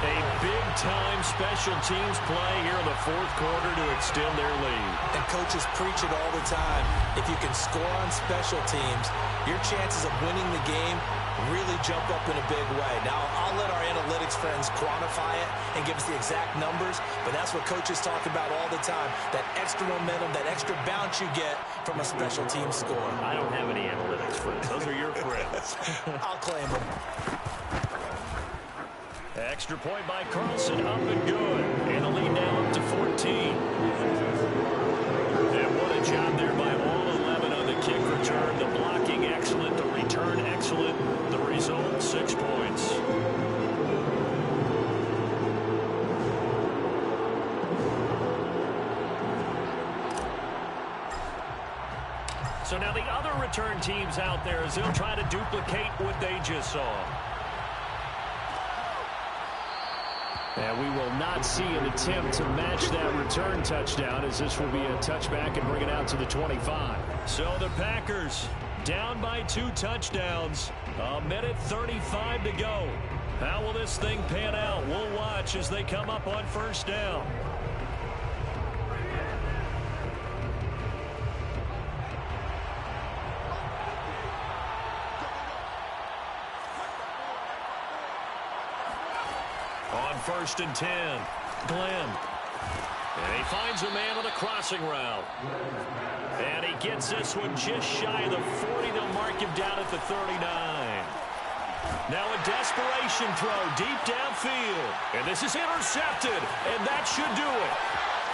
A big-time special teams play here in the fourth quarter to extend their lead. And coaches preach it all the time. If you can score on special teams, your chances of winning the game really jump up in a big way. Now, I'll let our analytics friends quantify it and give us the exact numbers, but that's what coaches talk about all the time, that extra momentum, that extra bounce you get from a special team score. I don't have any analytics friends. Those are your friends. I'll claim them. Extra point by Carlson, up and good. And the lead now up to 14. And what a job there by all 11 on the kick return. The blocking excellent, the return excellent. The result, 6 points. So now the other return teams out there as they'll try to duplicate what they just saw. And we will not see an attempt to match that return touchdown as this will be a touchback and bring it out to the 25. So the Packers down by 2 touchdowns. A minute 35 to go. How will this thing pan out? We'll watch as they come up on first down. On 1st and 10, Glenn. And he finds a man on the crossing route. And he gets this one just shy of the 40. They'll mark him down at the 39. Now a desperation throw deep downfield. And this is intercepted. And that should do it.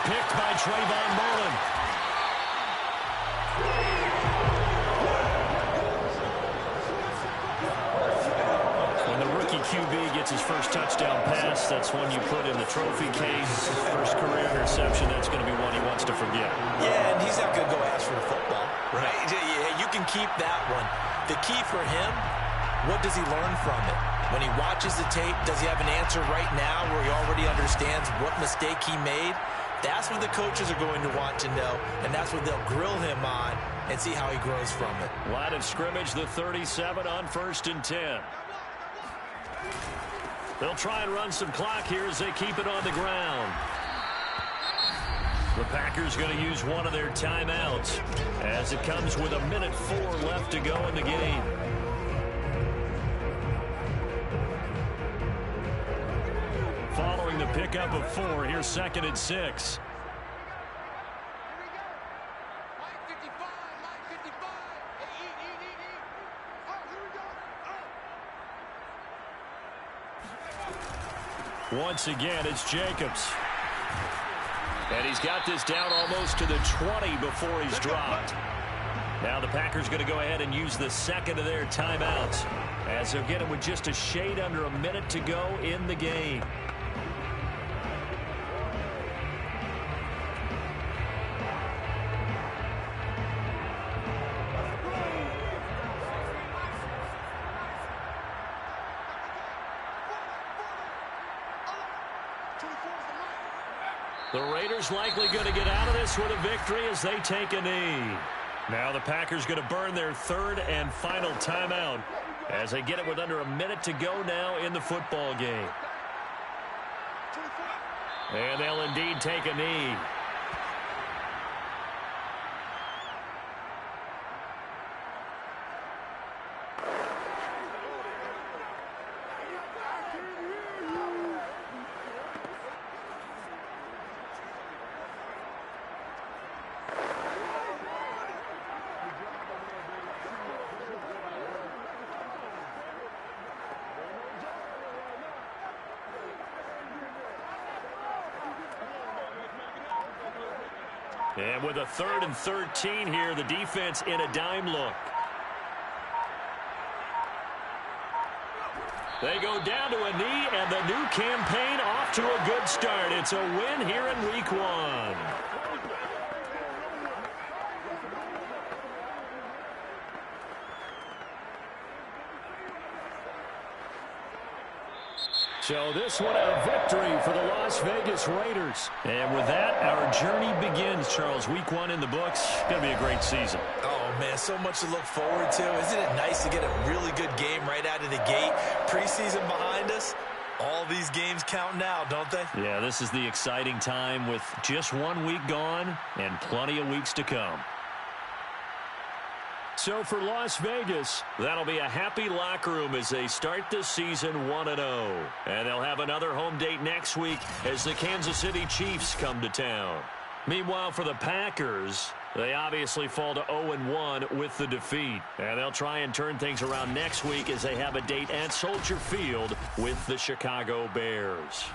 Picked by Trayvon Mullen. QB gets his first touchdown pass. That's one you put in the trophy case. First career interception, that's going to be one he wants to forget. Yeah, and he's not going to go ask for the football, right? Yeah, you can keep that one. The key for him, what does he learn from it? When he watches the tape, does he have an answer right now where he already understands what mistake he made? That's what the coaches are going to want to know, and that's what they'll grill him on and see how he grows from it. Line of scrimmage, the 37 on 1st and 10. They'll try and run some clock here as they keep it on the ground. The Packers going to use one of their timeouts as it comes with a minute 4 left to go in the game. Following the pickup of 4, here's 2nd and 6. Once again, it's Jacobs. And he's got this down almost to the 20 before he's dropped. Now the Packers going to go ahead and use the 2nd of their timeouts as they'll get it with just a shade under a minute to go in the game. The Raiders likely going to get out of this with a victory as they take a knee. Now the Packers going to burn their 3rd and final timeout as they get it with under a minute to go now in the football game. And they'll indeed take a knee. And with a 3rd and 13 here, the defense in a dime look. They go down to a knee, and the new campaign off to a good start. It's a win here in Week 1. So this one a victory for the Las Vegas Raiders. And with that, our journey begins, Charles. Week 1 in the books. Going to be a great season. Oh, man, so much to look forward to. Isn't it nice to get a really good game right out of the gate? Preseason behind us. All these games count now, don't they? Yeah, this is the exciting time with just 1 week gone and plenty of weeks to come. So for Las Vegas, that'll be a happy locker room as they start the season 1-0. And they'll have another home date next week as the Kansas City Chiefs come to town. Meanwhile, for the Packers, they obviously fall to 0-1 with the defeat. And they'll try and turn things around next week as they have a date at Soldier Field with the Chicago Bears.